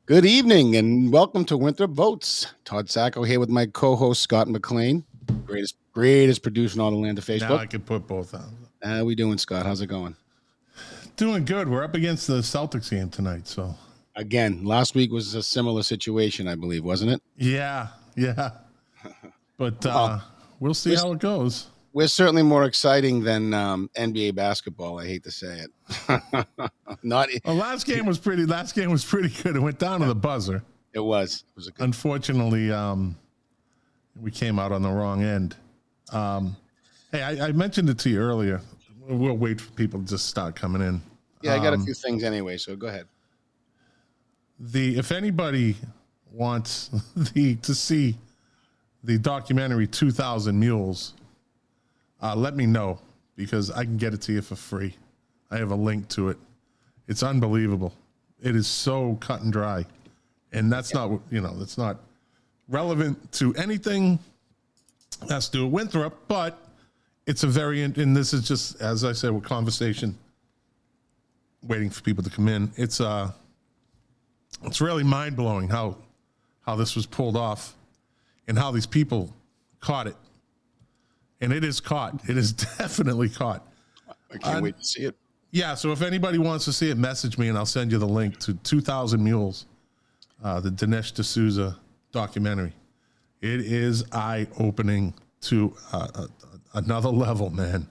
Good evening and welcome to Winthrop Votes. Todd Sacco here with my co-host Scott McLean, greatest producer in all the land of Now Facebook. I could put both on. How we doing, Scott? How's it going? Doing good. We're up against the Celtics game tonight, so Again, last week was a similar situation, I believe, wasn't it? yeah. But Well, we'll see how it goes. We're certainly more exciting than NBA basketball. I hate to say it. Not Well, last game was pretty good. It went down to the buzzer. It was a good. Unfortunately, we came out on the wrong end. Hey, I mentioned it to you earlier. We'll wait for people to just start coming in. Yeah, I got a few things anyway, so go ahead. If anybody wants to see the documentary 2000 Mules, let me know because I can get it to you for free. I have a link to it. It's unbelievable. It is so cut and dry. And that's not relevant to anything that's to do with Winthrop, but it's a very, and this is just, as I said, with conversation, waiting for people to come in. It's really mind blowing how this was pulled off and how these people caught it. And it is caught. It is definitely caught. I can't wait to see it. Yeah, so if anybody wants to see it, message me and I'll send you the link to 2000 Mules, the Dinesh D'Souza documentary. It is eye-opening to another level, man.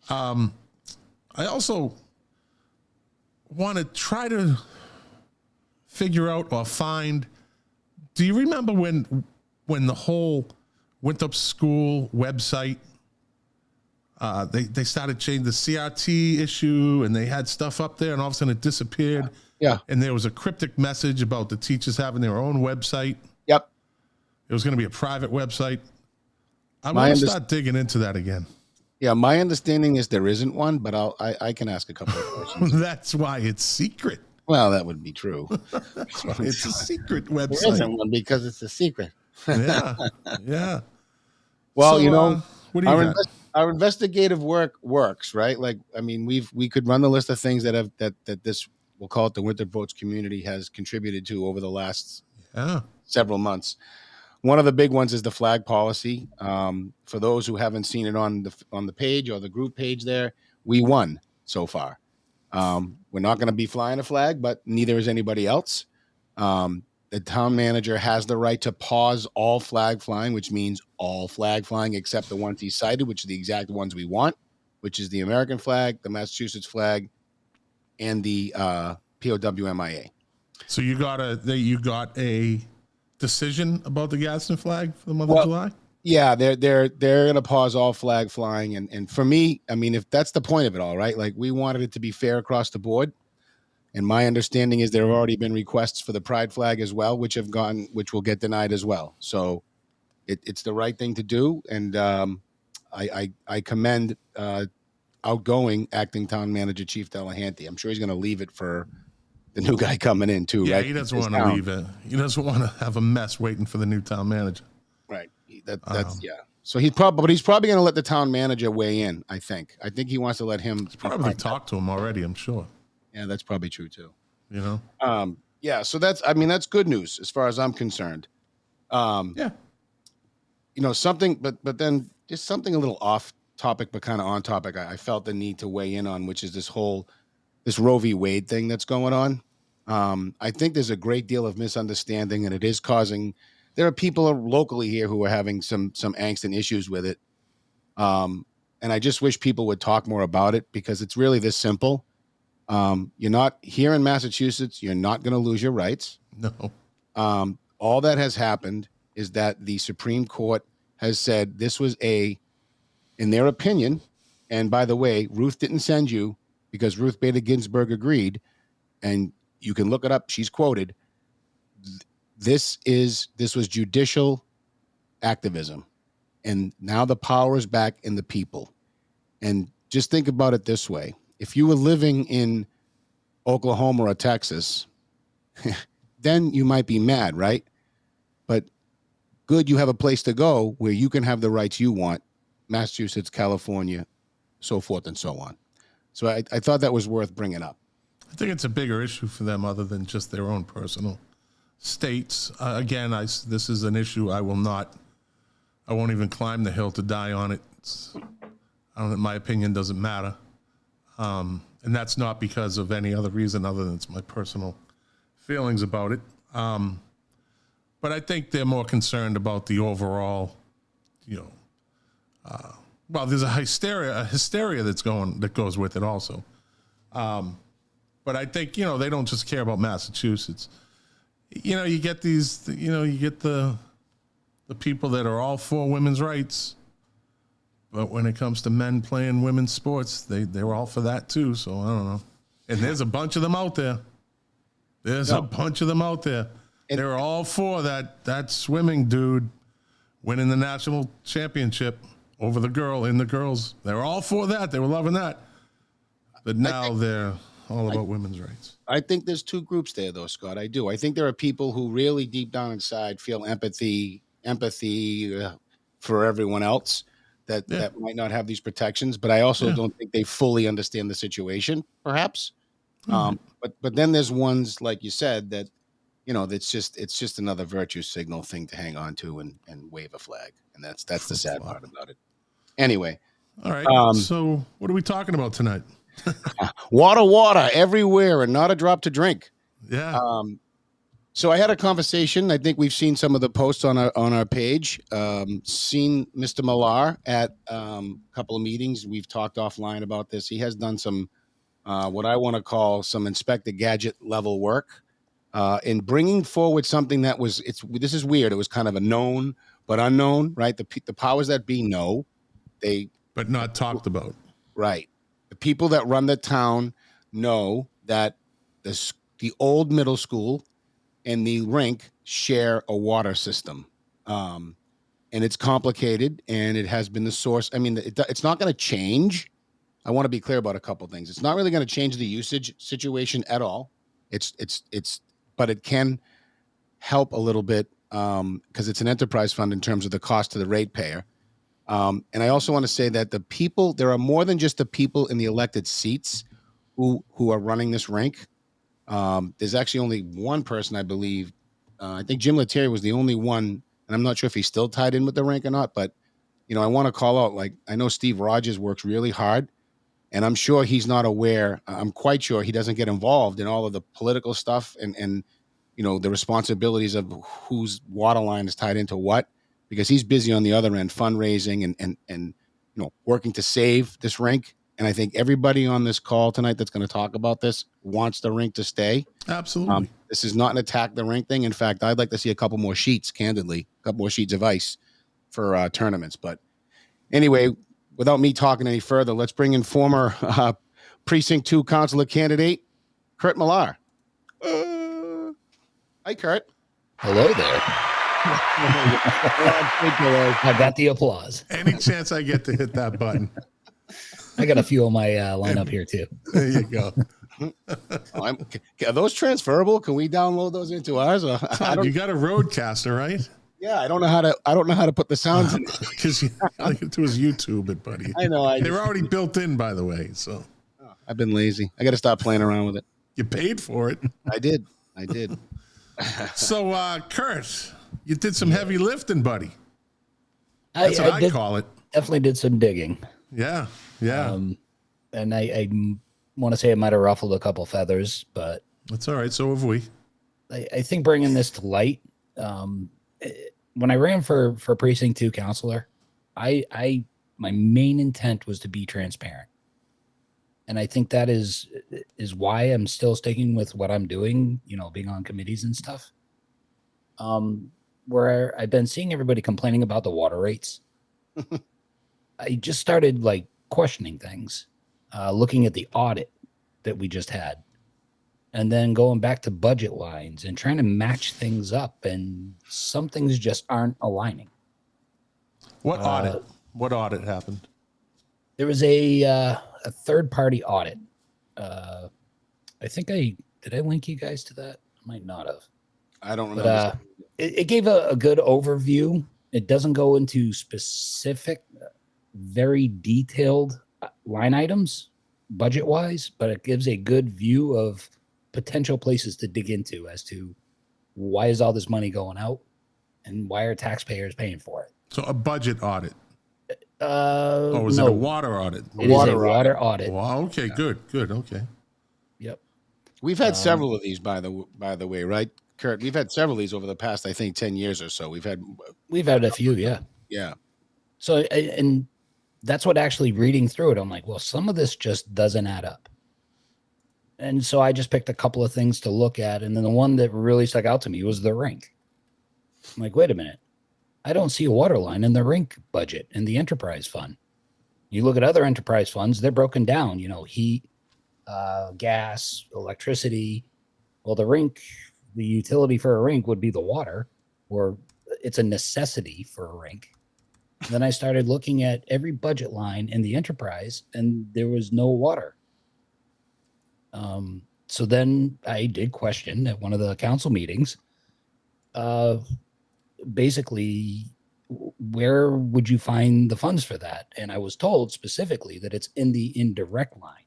I also want to try to figure out or find, do you remember when the whole Winthrop School website, they started changing the CRT issue and they had stuff up there and all of a sudden it disappeared. Yeah. And there was a cryptic message about the teachers having their own website. Yep. It was going to be a private website. I want to start digging into that again. Yeah, my understanding is there isn't one, but I can ask a couple of questions. That's why it's secret. Well, that would be true. It's a secret website. There isn't one because it's a secret. Yeah. Well, So, what do you got? Our investigative work works, right? Like, I mean, we could run the list of things that this, we'll call it the Winthrop Votes community, has contributed to over the last several months. One of the big ones is the flag policy. For those who haven't seen it on the page or the group page there, we won so far. We're not going to be flying a flag, but neither is anybody else. The town manager has the right to pause all flag flying, which means all flag flying except the ones he cited, which are the exact ones we want, which is the American flag, the Massachusetts flag, and the POWMIA. So you got a decision about the Gadsden flag for the month of July? Yeah, they're going to pause all flag flying, and for me, I mean, if that's the point of it all, right? Like, we wanted it to be fair across the board. And my understanding is there have already been requests for the pride flag as well, which will get denied as well. So it's the right thing to do. And I commend outgoing acting town manager, Chief Delahanty. I'm sure he's going to leave it for the new guy coming in too, Yeah, right? he doesn't want to leave it. He doesn't want to have a mess waiting for the new town manager. Right. That's yeah. So he's probably going to let the town manager weigh in, I think. I think he wants to let him. He's probably talked to him already, I'm sure. Yeah, that's probably true too. You know? Yeah, so that's good news as far as I'm concerned. Yeah. You know, something, but then just something a little off topic, but kind of on topic. I felt the need to weigh in on, which is this Roe v. Wade thing that's going on. I think there's a great deal of misunderstanding, and it is causing. There are people locally here who are having some angst and issues with it. And I just wish people would talk more about it because it's really this simple. You're not here in Massachusetts. You're not going to lose your rights. No. All that has happened is that the Supreme Court has said this was in their opinion, and by the way, Ruth didn't send you because Ruth Bader Ginsburg agreed, and you can look it up. She's quoted. This was judicial activism, and now the power is back in the people. And just think about it this way. If you were living in Oklahoma or Texas, then you might be mad, right? But good, you have a place to go where you can have the rights you want, Massachusetts, California, so forth and so on. So I thought that was worth bringing up. I think it's a bigger issue for them other than just their own personal states. Again, this is an issue I won't even climb the hill to die on it. My opinion doesn't matter. And that's not because of any other reason other than it's my personal feelings about it. But I think they're more concerned about the overall, there's a hysteria that goes with it also. But I think, they don't just care about Massachusetts. You get the people that are all for women's rights, but when it comes to men playing women's sports, they're all for that too. So I don't know. And there's a bunch of them out there. They're all for that swimming dude winning the national championship over the girls. They're all for that. They were loving that. But now they're all about women's rights. I think there's two groups there, though, Scott. I do. I think there are people who really deep down inside feel empathy for everyone else that might not have these protections. But I also don't think they fully understand the situation, perhaps. But then there's ones, like you said, that, it's just another virtue signal thing to hang on to and wave a flag. And that's the sad part about it. Anyway. All right. So what are we talking about tonight? Water everywhere and not a drop to drink. Yeah. So I had a conversation. I think we've seen some of the posts on our page. Seen Mr. Millar at a couple of meetings. We've talked offline about this. He has done some what I want to call some Inspector Gadget level work in bringing forward something that this is weird. It was kind of a known but unknown, right? The powers that be know. But not talked about. Right. The people that run the town know that the old middle school and the rink share a water system. And it's complicated, and it has been the source. I mean, it's not going to change. I want to be clear about a couple things. It's not really going to change the usage situation at all. But it can help a little bit because it's an enterprise fund in terms of the cost to the ratepayer. And I also want to say that there are more than just the people in the elected seats who are running this rink. There's actually only one person, I believe. I think Jim Lettieri was the only one, and I'm not sure if he's still tied in with the rink or not, but, I want to call out, I know Steve Rogers works really hard, and I'm sure he's not aware. I'm quite sure he doesn't get involved in all of the political stuff and the responsibilities of whose water line is tied into what, because he's busy on the other end fundraising and working to save this rink. And I think everybody on this call tonight that's going to talk about this wants the rink to stay. Absolutely. This is not an attack the rink thing. In fact, I'd like to see a couple more sheets, candidly, a couple more sheets of ice for tournaments. But anyway, without me talking any further, let's bring in former Precinct 2 councilor candidate, Kurt Millar. Hi, Kurt. Hello there. I got the applause. Any chance I get to hit that button? I got a few on my lineup here too. There you go. Are those transferable? Can we download those into ours? Todd, you got a Roadcaster, right? Yeah, I don't know how to put the sounds in because all you do is YouTube it, buddy. I know. They're already built in, by the way. So I've been lazy. I got to stop playing around with it. You paid for it. I did. So, Kurt, you did some heavy lifting, buddy. That's what I call it. Definitely did some digging. Yeah. And I want to say it might have ruffled a couple feathers, but that's all right. So have we. I think bringing this to light, when I ran for Precinct 2 councilor, my main intent was to be transparent. And I think that is why I'm still sticking with what I'm doing, being on committees and stuff. Where I've been seeing everybody complaining about the water rates. I just started questioning things, looking at the audit that we just had, and then going back to budget lines and trying to match things up, and some things just aren't aligning. What audit? What audit happened? There was a third-party audit. I think did I link you guys to that? I might not have. I don't remember. But it gave a good overview. It doesn't go into specific, very detailed line items, budget wise, but it gives a good view of potential places to dig into as to why is all this money going out and why are taxpayers paying for it. So a budget audit. Oh, is it a water audit? It is a water audit. Wow, okay, good. Okay. Yep. We've had several of these, by the way, right, Kurt? We've had several of these over the past, I think, 10 years or so. We've had a few, yeah. Yeah. So, and that's what actually reading through it, I'm like, well, some of this just doesn't add up. And so I just picked a couple of things to look at. And then the one that really stuck out to me was the rink. I'm like, wait a minute. I don't see a water line in the rink budget in the enterprise fund. You look at other enterprise funds, they're broken down, heat, gas, electricity. Well, the utility for a rink would be the water, or it's a necessity for a rink. Then I started looking at every budget line in the enterprise, and there was no water. So then I did question at one of the council meetings, basically, where would you find the funds for that? And I was told specifically that it's in the indirect line.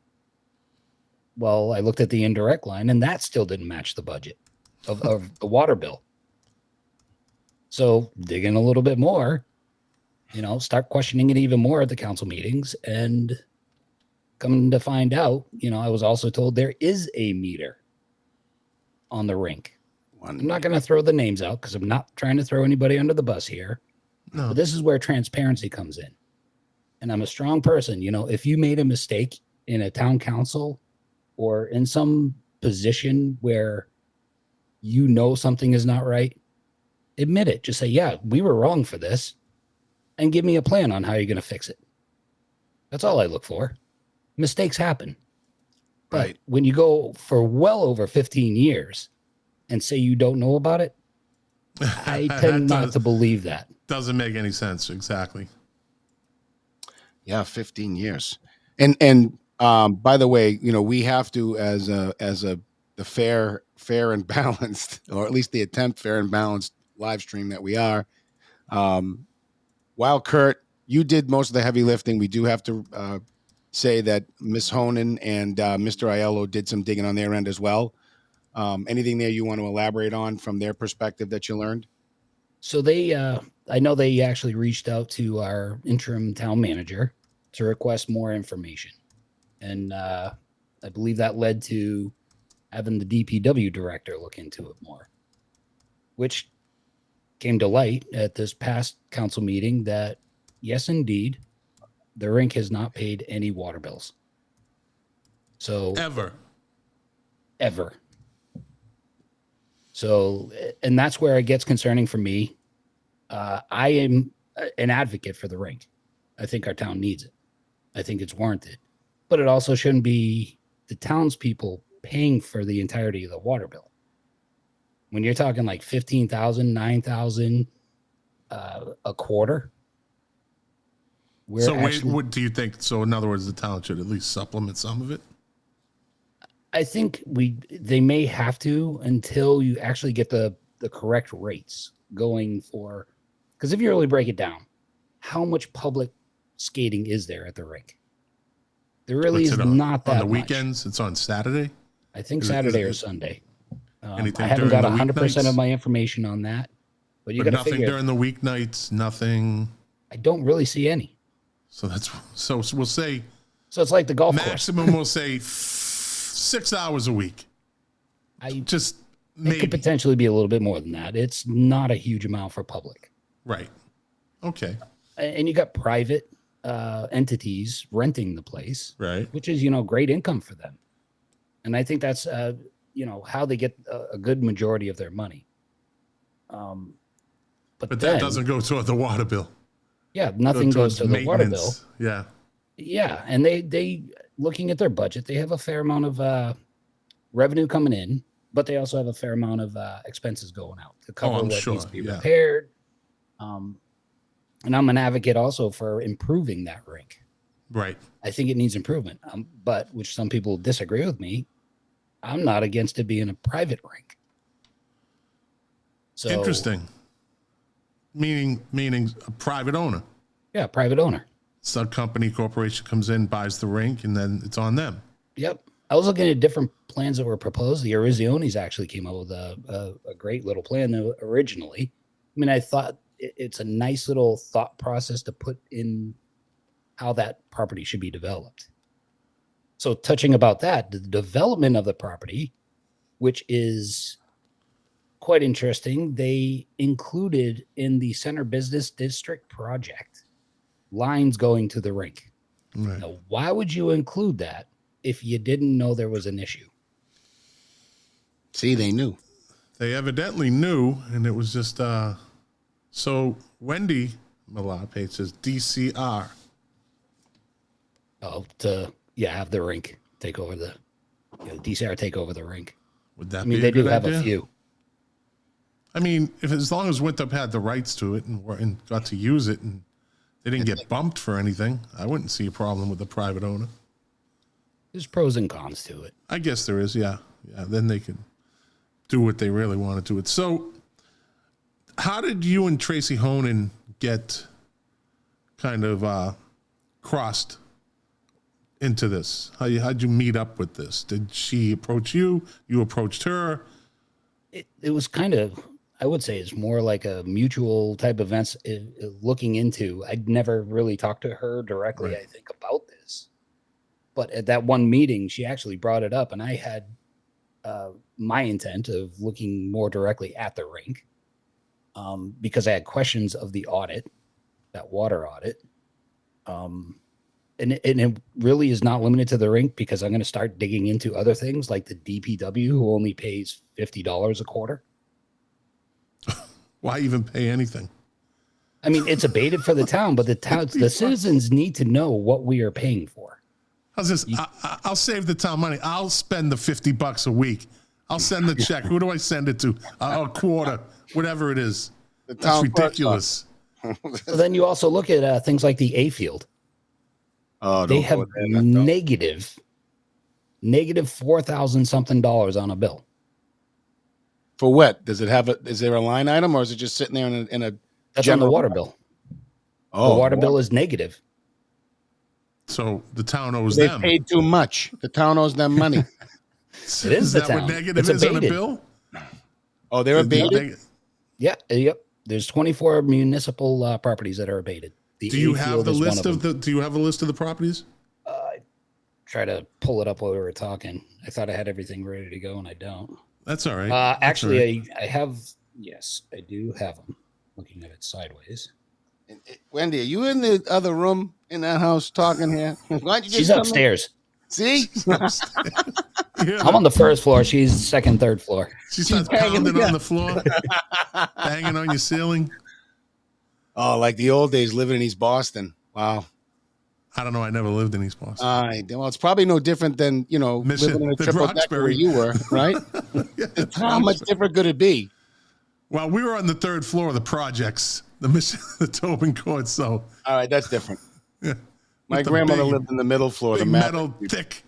Well, I looked at the indirect line, and that still didn't match the budget of the water bill. So digging a little bit more, start questioning it even more at the council meetings, and coming to find out, I was also told there is a meter on the rink. I'm not going to throw the names out because I'm not trying to throw anybody under the bus here. No. But this is where transparency comes in. And I'm a strong person. If you made a mistake in a town council or in some position where something is not right, admit it. Just say, yeah, we were wrong for this, and give me a plan on how you're going to fix it. That's all I look for. Mistakes happen. But when you go for well over 15 years and say you don't know about it, I tend not to believe that. Doesn't make any sense. Exactly. Yeah, 15 years. And by the way, we have to, as the fair and balanced, or at least the attempt fair and balanced live stream that we are. While Kurt, you did most of the heavy lifting, we do have to say that Ms. Honan and Mr. Aiello did some digging on their end as well. Anything there you want to elaborate on from their perspective that you learned? So I know they actually reached out to our interim town manager to request more information. And I believe that led to having the DPW director look into it more, which came to light at this past council meeting that, yes, indeed, the rink has not paid any water bills. So ever. So, and that's where it gets concerning for me. I am an advocate for the rink. I think our town needs it. I think it's warranted, but it also shouldn't be the townspeople paying for the entirety of the water bill. When you're talking like 15,000, 9,000 a quarter. So what do you think? So in other words, the town should at least supplement some of it? I think they may have to until you actually get the correct rates going for, because if you really break it down, how much public skating is there at the rink? There really is not that much. On the weekends, it's on Saturday? I think Saturday or Sunday. I haven't got 100% of my information on that. But got nothing during the weeknights, nothing. I don't really see any. So we'll say. So it's like the golf maximum, we'll say 6 hours a week. It could potentially be a little bit more than that. It's not a huge amount for public. Right. Okay. And you got private entities renting the place, right? Which is, great income for them. And I think that's, how they get a good majority of their money. But that doesn't go toward the water bill. Yeah, nothing goes to the water bill. Yeah. Yeah, and they looking at their budget, they have a fair amount of revenue coming in, but they also have a fair amount of expenses going out to cover what needs to be repaired. And I'm an advocate also for improving that rink. Right. I think it needs improvement, but which some people disagree with me. I'm not against it being a private rink. So interesting. Meaning a private owner. Yeah, private owner. sub company corporation comes in, buys the rink, and then it's on them. Yep. I was looking at different plans that were proposed. The Orizionis actually came up with a great little plan originally. I mean, I thought it's a nice little thought process to put in how that property should be developed. So touching about that, the development of the property, which is quite interesting, they included in the Center Business District project lines going to the rink. Right. Now, why would you include that if you didn't know there was an issue? See, they knew. They evidently knew, and it was just so Wendy Millar page says DCR. Oh, to have the rink take over the DCR take over the rink. Would that? I mean, be they a good do have idea? a few. I mean, if as long as Winthrop had the rights to it and got to use it, and they didn't get bumped for anything, I wouldn't see a problem with the private owner. There's pros and cons to it. I guess there is, yeah. Then they could do what they really want to do it. So, how did you and Tracy Honan get kind of crossed into this? How'd you meet up with this? Did she approach you? You approached her? It was kind of, I would say it's more like a mutual type events looking into. I'd never really talked to her directly, right. I think, about this. But at that one meeting, she actually brought it up, and I had my intent of looking more directly at the rink because I had questions of the audit, that water audit. And it really is not limited to the rink, because I'm going to start digging into other things like the DPW, who only pays $50 a quarter. Why even pay anything? I mean, it's abated for the town, but the citizens need to know what we are paying for. How's this? I'll save the town money. I'll spend the $50 a week. I'll send the check. Who do I send it to? A quarter, whatever it is. That's ridiculous. So then you also look at things like the A field. Oh, they have negative $4,000 something on a bill. For what? Does it have is there a line item, or is it just sitting there in a That's on the water bill. Oh, the water bill is negative. So the town owes them. They paid too much. The town owes them money. It is the town. What negative is on a bill? Oh, they're abated? Yeah. Yep. There's 24 municipal properties that are abated. Do you have the list of the? Do you have a list of the properties? Try to pull it up while we were talking. I thought I had everything ready to go, and I don't. That's all right. Actually, all right. I have. Yes, I do have them. Looking at it sideways. Wendy, are you in the other room in that house talking here? Why don't you She's upstairs. See? I'm on the first floor. She's second, third floor. She's pounding on the floor, banging on your ceiling. Oh, like the old days living in East Boston. Wow. I don't know. I never lived in East Boston. Well, it's probably no different than, living in a triple decker where you were, right? Yeah, how much different could it be? Well, we were on the third floor of the projects, the Tobin Court. So, all right, that's different. Yeah. My grandmother lived in the middle floor. The metal, thick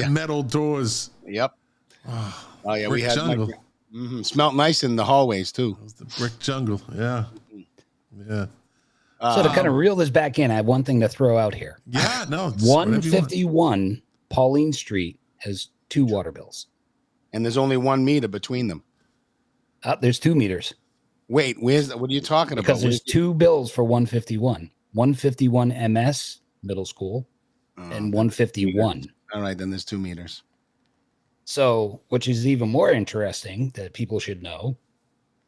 metal doors. Yep. Oh yeah, brick we had jungle. Smelled nice in the hallways too. It was the brick jungle. Yeah. Yeah. So to kind of reel this back in, I have one thing to throw out here. Yeah, no. 151 Pauline Street has 2 water bills. And there's only 1 meter between them. There's 2 meters. Wait, what are you talking about? Because there's 2 bills for 151. 151 MS, middle school, and 151. All right, then there's 2 meters. So, which is even more interesting that people should know,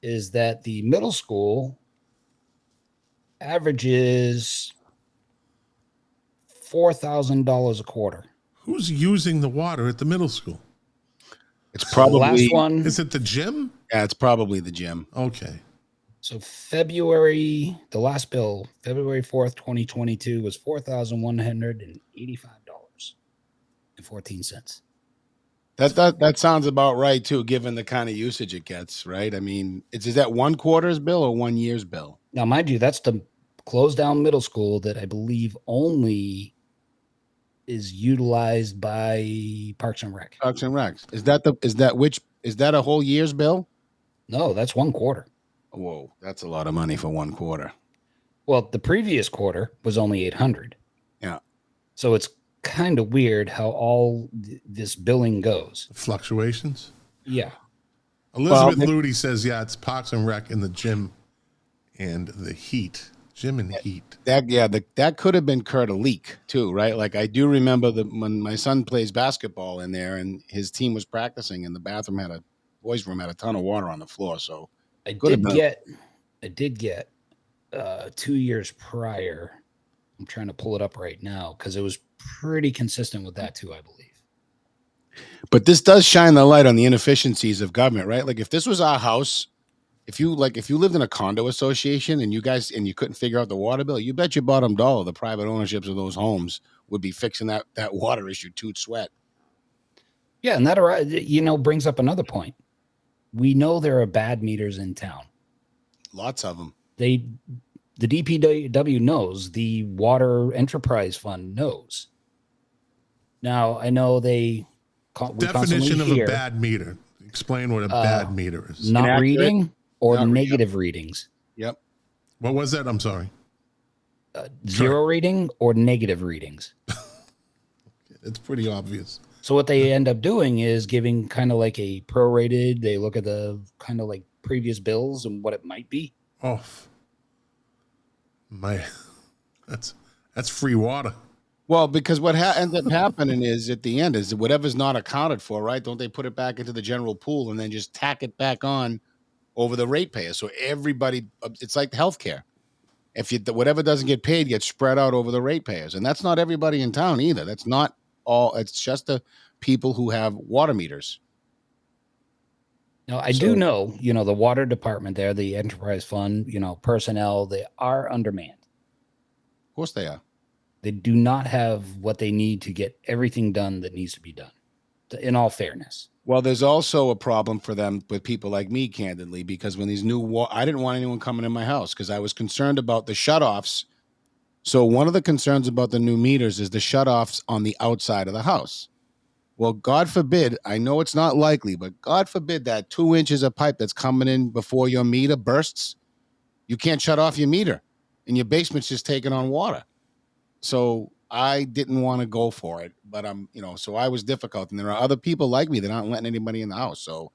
is that the middle school averages $4,000 a quarter. Who's using the water at the middle school? It's probably the last one. Is it the gym? Yeah, it's probably the gym. Okay. So the last bill, February 4th, 2022, was $4,185.14. That sounds about right too, given the kind of usage it gets, right? I mean, is that 1 quarter's bill or 1 year's bill? Now, mind you, that's the closed down middle school that I believe only is utilized by Parks and Rec. Parks and Recs. Is that a whole year's bill? No, that's 1 quarter. Whoa, that's a lot of money for 1 quarter. Well, the previous quarter was only $800. So it's kind of weird how all this billing goes. Fluctuations. Yeah. Elizabeth Ludy says, yeah, it's Parks and Rec in the gym and the heat. Gym and heat. That could have been Kurt a leak too, right? Like I do remember when my son plays basketball in there and his team was practicing and the boys' room had a ton of water on the floor. So I did get 2 years prior. I'm trying to pull it up right now because it was pretty consistent with that too, I believe. But this does shine the light on the inefficiencies of government, right? Like if this was our house, if you lived in a condo association and you couldn't figure out the water bill, you bet your bottom dollar the private ownerships of those homes would be fixing that water issue toot sweat. Yeah, and that brings up another point. We know there are bad meters in town. Lots of them. The DPW knows, the Water Enterprise Fund knows. Now, I know definition of a bad meter. Explain what a bad meter is. Not Inaccurate. reading or Not negative readings. Yep. What was that? I'm sorry. Zero reading or negative readings. It's pretty obvious. So what they end up doing is giving kind of like a prorated. They look at the kind of like previous bills and what it might be. Oh, that's free water. Well, because what ends up happening is at the end is whatever's not accounted for, right? Don't they put it back into the general pool and then just tack it back on over the ratepayer? So everybody, it's like healthcare. If whatever doesn't get paid gets spread out over the ratepayers, and that's not everybody in town either. That's not all. It's just the people who have water meters. Now, I do know, the water department there, the enterprise fund, personnel, they are undermanned. Of course they are. They do not have what they need to get everything done that needs to be done, in all fairness. Well, there's also a problem for them with people like me, candidly, because when these I didn't want anyone coming in my house because I was concerned about the shutoffs. So one of the concerns about the new meters is the shutoffs on the outside of the house. Well, God forbid, I know it's not likely, but God forbid that 2 inches of pipe that's coming in before your meter bursts, you can't shut off your meter and your basement's just taking on water. So I didn't want to go for it, but so I was difficult. And there are other people like me that aren't letting anybody in the house. So,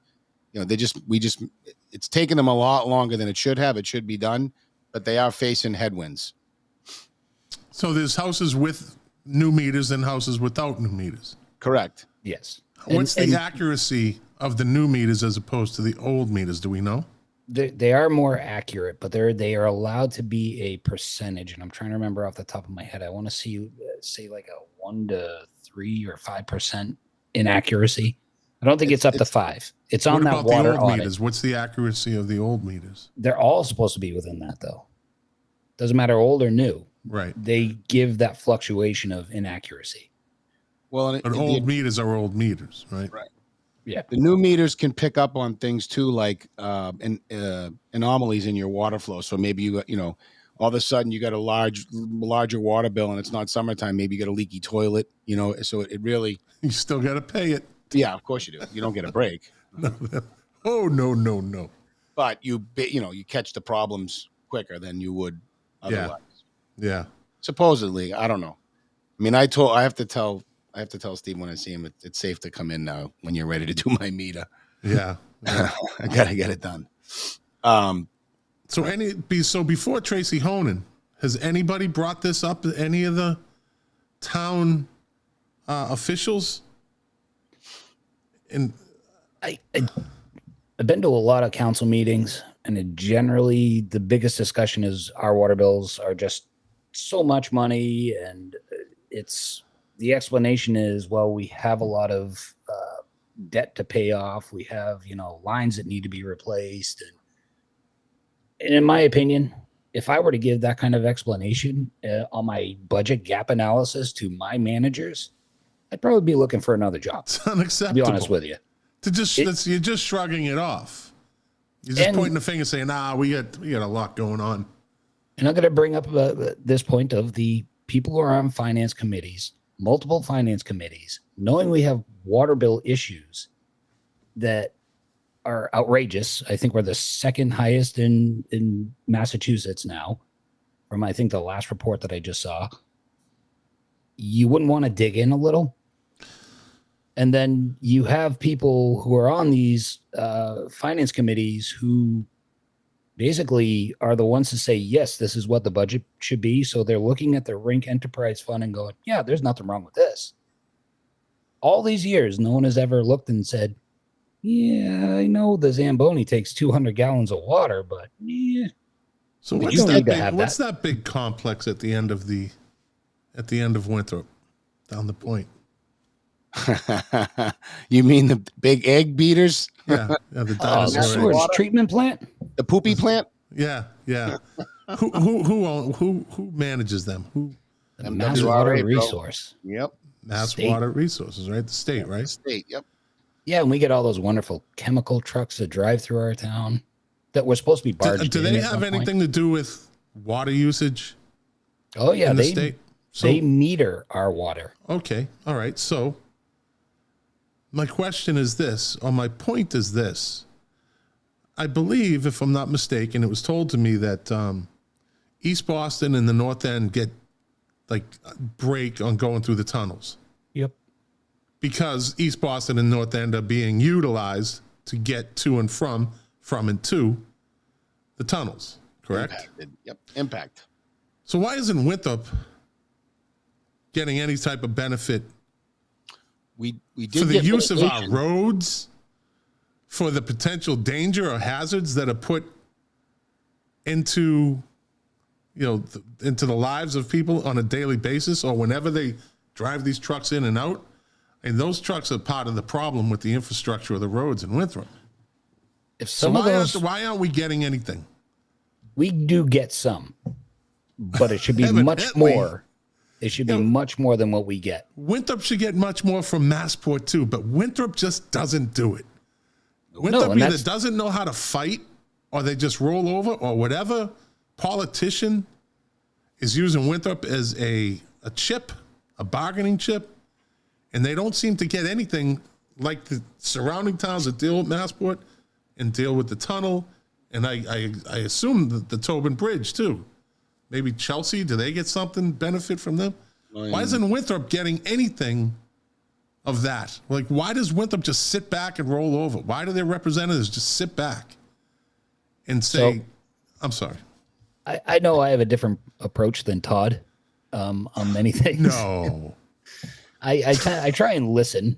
it's taken them a lot longer than it should have. It should be done, but they are facing headwinds. So there's houses with new meters and houses without new meters. Correct. Yes. What's the accuracy of the new meters as opposed to the old meters? Do we know? They are more accurate, but they are allowed to be a percentage. And I'm trying to remember off the top of my head. I want to see you say like a 1 to 3 or 5% inaccuracy. I don't think it's up to 5. It's on that water the old audit. Meters? What's the accuracy of the old meters? They're all supposed to be within that, though. Doesn't matter old or new. Right. They give that fluctuation of inaccuracy. Well, but old meters are old meters, right? Right. Yeah. The new meters can pick up on things too, like anomalies in your water flow. So maybe all of a sudden you got a larger water bill and it's not summertime. Maybe you got a leaky toilet, so it really. You still got to pay it. Yeah, of course you do. You don't get a break. Oh, no. But you catch the problems quicker than you would otherwise. Yeah. Supposedly, I don't know. I mean, I have to tell Steve when I see him, it's safe to come in now when you're ready to do my meter. Yeah. I gotta get it done. So before Tracy Honan, has anybody brought this up to any of the town officials? And I've been to a lot of council meetings, and generally the biggest discussion is our water bills are just so much money, and the explanation is, well, we have a lot of debt to pay off. We have, lines that need to be replaced. And in my opinion, if I were to give that kind of explanation on my budget gap analysis to my managers, I'd probably be looking for another job. It's unacceptable. To be honest with you. You're just shrugging it off. You're just pointing the finger saying, we got a lot going on. And I'm going to bring up this point of the people who are on finance committees, multiple finance committees, knowing we have water bill issues that are outrageous. I think we're the second highest in Massachusetts now, from I think the last report that I just saw. you wouldn't want to dig in a little. And then you have people who are on these finance committees who basically are the ones to say, yes, this is what the budget should be. So they're looking at the Rink Enterprise Fund and going, yeah, there's nothing wrong with this. All these years, no one has ever looked and said, yeah, I know the Zamboni takes 200 gallons of water, but yeah. So what's that big complex at the end of Winthrop, down the point? You mean the big egg beaters? Yeah, the sewage treatment plant, the poopy plant. Yeah. Who manages them? Who? The Mass Water Resource. Yep. Mass Water Resources, right? The state, right? The state. Yep. Yeah, and we get all those wonderful chemical trucks that drive through our town that we're supposed to be barged. Do they have anything to do with water usage? Oh yeah, the state. So, they meter our water. Okay, all right. So my question is this, or my point is this. I believe, if I'm not mistaken, it was told to me that East Boston and the North End get like break on going through the tunnels. Yep. Because East Boston and North End are being utilized to get to and from and to the tunnels, correct? Impacted. Yep. Impact. So why isn't Winthrop getting any type of benefit we did for the use of our roads, for the potential danger or hazards that are put into, into the lives of people on a daily basis, or whenever they drive these trucks in and out? And those trucks are part of the problem with the infrastructure of the roads in Winthrop. Why aren't we getting anything? We do get some, but it should be much more. It should be much more than what we get. Winthrop should get much more from Massport too, but Winthrop just doesn't do it. Winthrop either doesn't know how to fight, or they just roll over, or whatever politician is using Winthrop as a chip, a bargaining chip, and they don't seem to get anything like the surrounding towns that deal with Massport and deal with the tunnel, and I assume the Tobin Bridge too. Maybe Chelsea, do they get something benefit from them? Why isn't Winthrop getting anything of that? Like, why does Winthrop just sit back and roll over? Why do their representatives just sit back and say, I'm sorry? I know I have a different approach than Todd on many things. No. I try and listen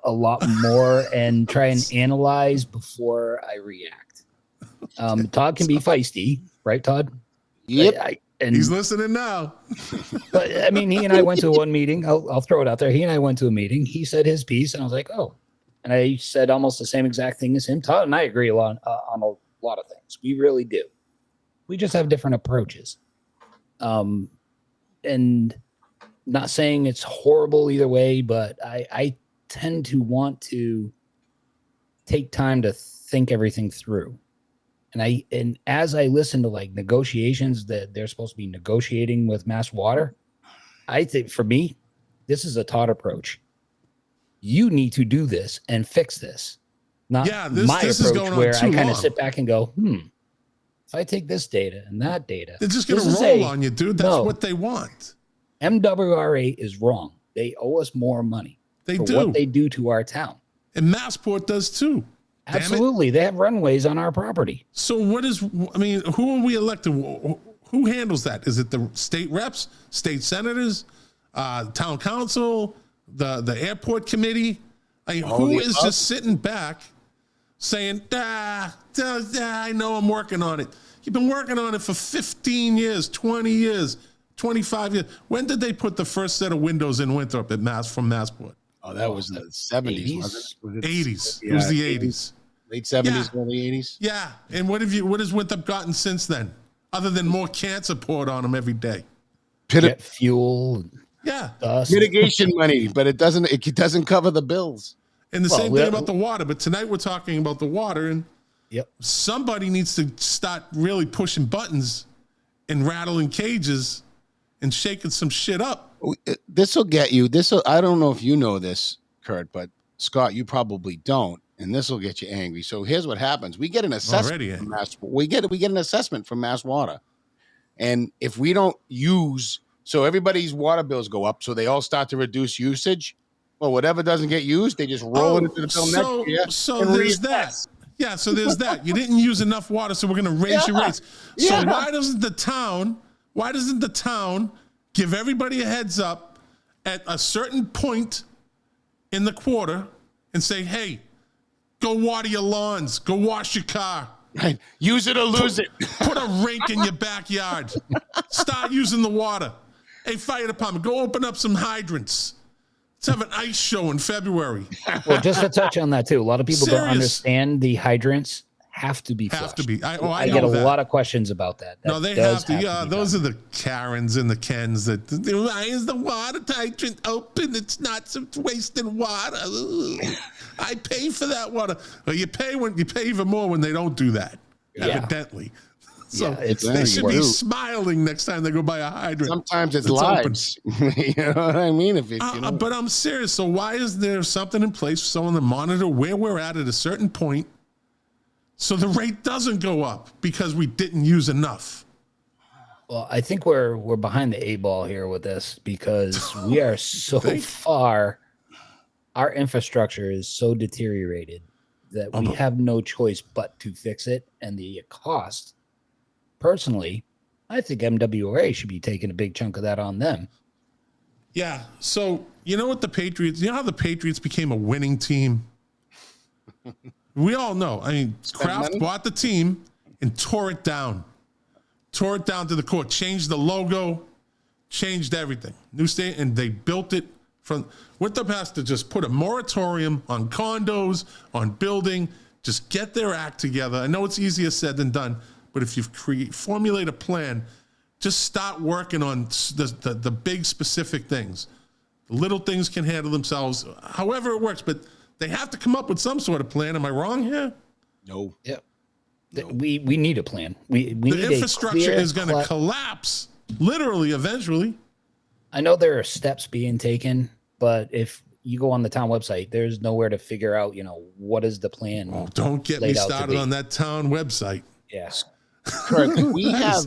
a lot more and try and analyze before I react. Todd can be feisty, right, Todd? Yep. And he's listening now. But I mean, he and I went to one meeting. I'll throw it out there. He and I went to a meeting. He said his piece, and I was like, oh. And I said almost the same exact thing as him. Todd and I agree on a lot of things. We really do. We just have different approaches. And not saying it's horrible either way, but I tend to want to take time to think everything through. And as I listen to like negotiations that they're supposed to be negotiating with Mass Water, I think for me, this is a Todd approach. You need to do this and fix this. Not this approach where I kind of sit back and go, if I take this data and that data, they're just going to roll on you, dude. That's what they want. MWRA is wrong. They owe us more money for what they do to our town. And Massport does too. Absolutely. They have runways on our property. So who are we elected? Who handles that? Is it the state reps, state senators, town council, the airport committee? Who is just sitting back saying, I know I'm working on it. You've been working on it for 15 years, 20 years, 25 years. When did they put the first set of windows in Winthrop from Massport? Oh, that was in the 70s, wasn't it? 80s. Yeah, it was the 80s. Late 70s, early 80s. Yeah. And what has Winthrop gotten since then? Other than more cancer poured on them every day. Jet fuel. Yeah. Dust. Mitigation money, but it doesn't cover the bills. And the same thing about the water. But tonight we're talking about the water, and somebody needs to start really pushing buttons and rattling cages and shaking some shit up. This will get you. I don't know if you know this, Kurt, but Scott, you probably don't, and this will get you angry. So here's what happens: we get an assessment from we get an assessment from Mass Water, and if we don't use So everybody's water bills go up. So they all start to reduce usage. Well, whatever doesn't get used, they just roll it into the bill next year. So there's that. Yeah, so there's that. You didn't use enough water, so we're going to raise your rates. So why doesn't the town give everybody a heads up at a certain point in the quarter and say, hey, go water your lawns, go wash your car. Right. Use it or lose it. Put a rake in your backyard. Start using the water. Hey, fire department, go open up some hydrants. Let's have an ice show in February. Well, just to touch on that too, a lot of people don't understand the hydrants have to be flushed. I get a lot of questions about that. No, they have to. Yeah, those are the Karens and the Kens that, why is the water hydrant open? It's not wasting water. I pay for that water. Well, you pay even more when they don't do that, evidently. So they should be smiling next time they go by a hydrant. Sometimes it's lives. You know what I mean? But I'm serious. So why is there something in place for someone to monitor where we're at a certain point so the rate doesn't go up because we didn't use enough? Well, I think we're behind the 8 ball here with this because we are so far. Our infrastructure is so deteriorated that we have no choice but to fix it, and the cost. Personally, I think MWRA should be taking a big chunk of that on them. Yeah. So you know what you know how the Patriots became a winning team? We all know. I mean, Kraft bought the team and tore it down to the core, changed the logo, changed everything. New state, and they built it from. Winthrop has to just put a moratorium on condos, on building, just get their act together. I know it's easier said than done. But if you formulate a plan, just start working on the big specific things. The little things can handle themselves, however it works. But they have to come up with some sort of plan. Am I wrong here? No. Yeah. No. We need a plan. We need the infrastructure is going to collapse, literally, eventually. I know there are steps being taken, but if you go on the town website, there's nowhere to figure out, what is the plan. Oh, don't get me started on that town website. Yes. Correct. We have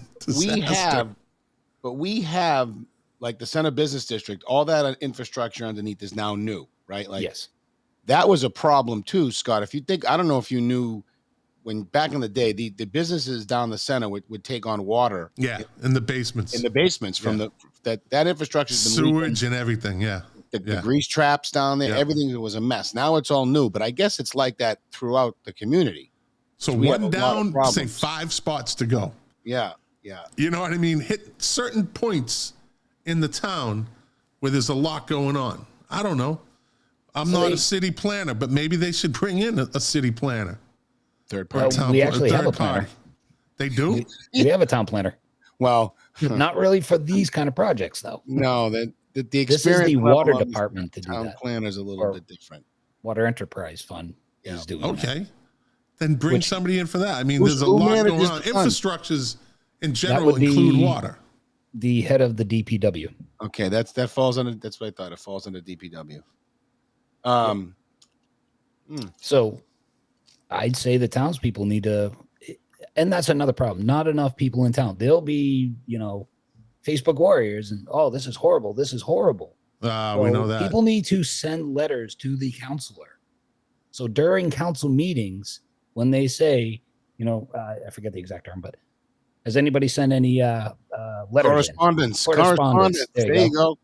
like the Center Business District, all that infrastructure underneath is now new, right? Like, yes, that was a problem too, Scott. If you think, I don't know if you knew when back in the day, the businesses down the center would take on water. Yeah, in the basements. From that infrastructure. Sewage and everything, yeah. The grease traps down there, everything was a mess. Now it's all new, but I guess it's like that throughout the community. So one down, say 5 spots to go. Yeah, yeah. You know what I mean? Hit certain points in the town where there's a lot going on. I don't know. I'm not a city planner, but maybe they should bring in a city planner. Third party. We actually have a planner. They do? We have a town planner. Well, not really for these kind of projects, though. No, the experience. This is the water department to do that. Town planner is a little bit different. Water Enterprise Fund is doing that. Okay. Then bring somebody in for that. I mean, there's a lot going on. Infrastructures in general include water. The head of the DPW. Okay, that falls under. That's what I thought. It falls under DPW. So, I'd say the townspeople need to, and that's another problem. Not enough people in town. They'll be, Facebook warriors, and this is horrible. This is horrible. We know that people need to send letters to the counselor. So during council meetings, when they say, I forget the exact term, but has anybody sent any letters? Correspondence. There you go.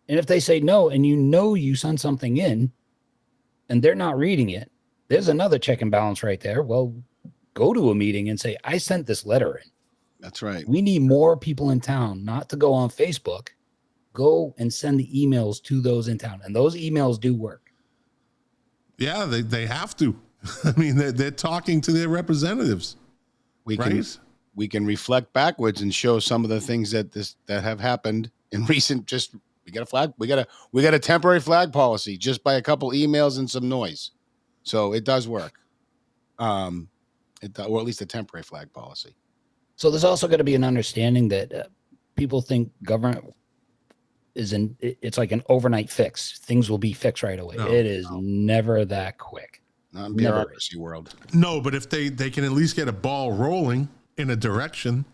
And if they say no, and you send something in, and they're not reading it, there's another check and balance right there. Well, go to a meeting and say, I sent this letter in. That's right. We need more people in town, not to go on Facebook. Go and send the emails to those in town, and those emails do work. Yeah, they have to. I mean, they're talking to their representatives. We can reflect backwards and show some of the things that have happened in recent. We got a temporary flag policy just by a couple emails and some noise, so it does work. Or at least a temporary flag policy. So there's also going to be an understanding that people think government it's like an overnight fix. Things will be fixed right away. It is never that quick. Not in bureaucracy world. No, but if they can at least get a ball rolling in a direction.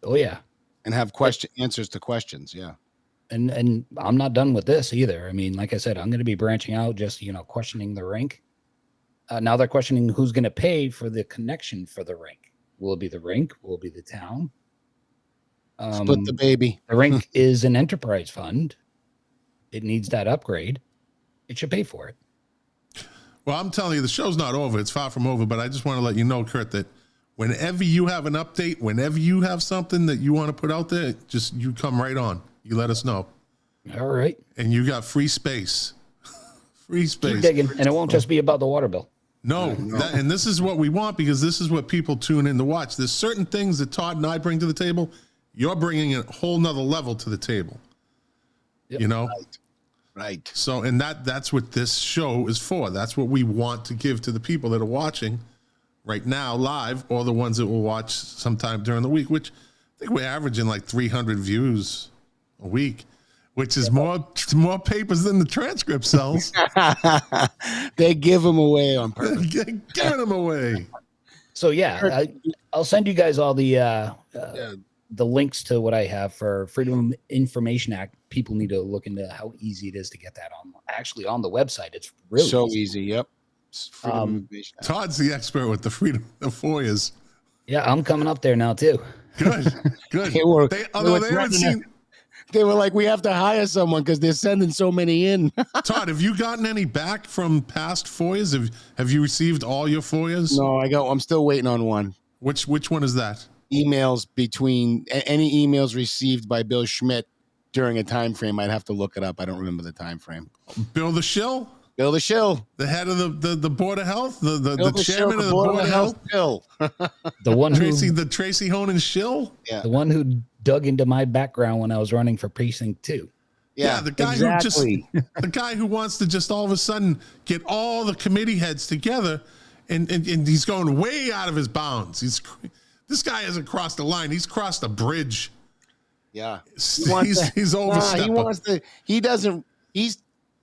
Oh yeah. and have answers to questions. Yeah. And I'm not done with this either. I mean, like I said, I'm going to be branching out, just, questioning the rink. Now they're questioning who's going to pay for the connection for the rink. Will it be the rink? Will it be the town? Split the baby. The rink is an enterprise fund. It needs that upgrade. It should pay for it. Well, I'm telling you, the show's not over. It's far from over, but I just want to let you know, Kurt, that whenever you have an update, whenever you have something that you want to put out there, just you come right on. You let us know. All right. And you got free space. Free space. Keep digging, and it won't just be about the water bill. No, and this is what we want, because this is what people tune in to watch. There's certain things that Todd and I bring to the table. You're bringing a whole nother level to the table. Yep. Right. So, and that's what this show is for. That's what we want to give to the people that are watching right now live, or the ones that will watch sometime during the week, which I think we're averaging like 300 views a week, which is more papers than the transcript sells. They give them away on purpose. Giving them away. So yeah, I'll send you guys all the links to what I have for Freedom of Information Act. People need to look into how easy it is to get that on the website. It's really so easy. Yep. Todd's the expert with the FOIAs. Yeah, I'm coming up there now too. Good. They were like, we have to hire someone because they're sending so many in. Todd, have you gotten any back from past FOIAs? Have you received all your FOIAs? No, I'm still waiting on one. Which one is that? Emails between any emails received by Bill Schmidt during a time frame. I'd have to look it up. I don't remember the time frame. Bill the Shill? Bill the Shill. The head of the Board of Health? The chairman of the Board of Health? Bill. The one the Tracy Honan Shill? Yeah. The one who dug into my background when I was running for precinct 2. Yeah, the guy the guy who wants to just all of a sudden get all the committee heads together, and he's going way out of his bounds. This guy hasn't crossed the line. He's crossed a bridge. Yeah. He's overstepping.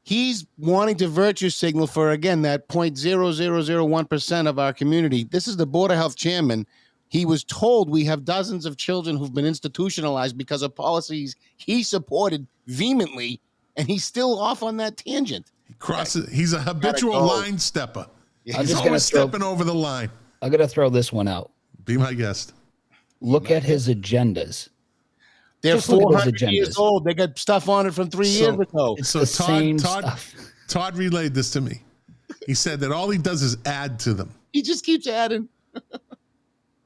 He's wanting to virtue signal for, again, that 0.0001% of our community. This is the Board of Health chairman. He was told we have dozens of children who've been institutionalized because of policies he supported vehemently, and he's still off on that tangent. He's a habitual line stepper. Yeah, he's always stepping over the line. I'm going to throw this one out. Be my guest. Look at his agendas. They're 400 years old. They got stuff on it from 3 years ago. It's the same stuff. Todd relayed this to me. He said that all he does is add to them. He just keeps adding.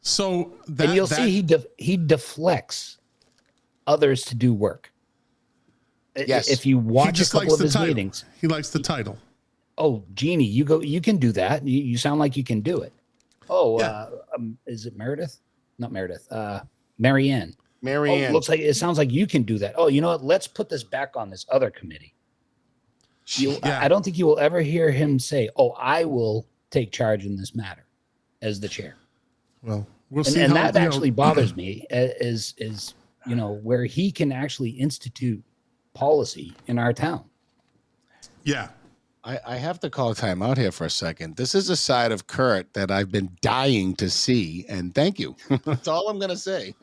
So and you'll see he deflects others to do work. Yes. If you watch a couple of his meetings, he likes the title. Oh, Jeannie, you can do that. You sound like you can do it. Oh, yeah. Is it Meredith? Not Meredith. Marianne. Marianne. Looks like it sounds like you can do that. Oh, you know what? Let's put this back on this other committee. I don't think you will ever hear him say, "Oh, I will take charge in this matter," as the chair. Well, we'll see. And that actually bothers me. Is where he can actually institute policy in our town. Yeah. I have to call time out here for a second. This is a side of Kurt that I've been dying to see, and thank you. That's all I'm going to say.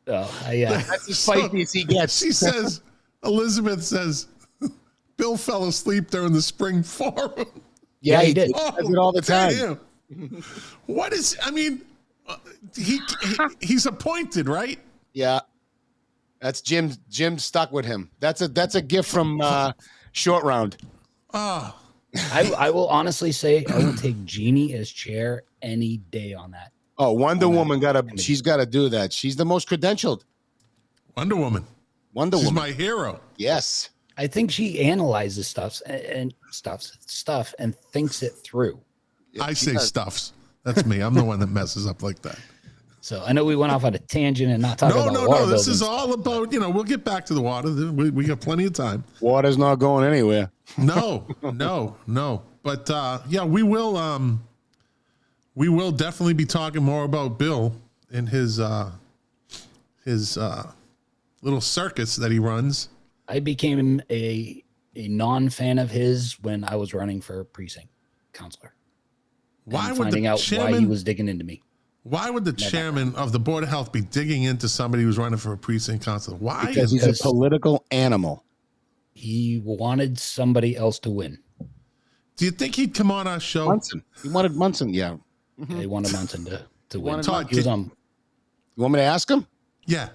That's as spicy as he gets. She says, Elizabeth says, Bill fell asleep during the spring forum. Yeah, he did. He does it all the time. What is, he's appointed, right? Yeah. That's Jim. Jim stuck with him. That's a gift from Short Round. Oh, I will honestly say I will take Jeannie as chair any day on that. Oh, Wonder Woman she's got to do that. She's the most credentialed. Wonder Woman. She's my hero. Yes. I think she analyzes stuff and thinks it through. Yeah, I say stuffs. That's me. I'm the one that messes up like that. So I know we went off on a tangent and not talking about water. No. This is all about, we'll get back to the water. We got plenty of time. Water's not going anywhere. No. But we will definitely be talking more about Bill and his little circus that he runs. I became a non-fan of his when I was running for precinct counselor. Why and would finding out why he was digging into me? Why would the chairman of the Board of Health be digging into somebody who's running for a precinct council? Why? Because he's a political animal. He wanted somebody else to win. Do you think he'd come on our show? Munson. He wanted Munson, yeah. Mm-hmm. Yeah, he wanted Munson to win. Todd, you want me to ask him? Yeah.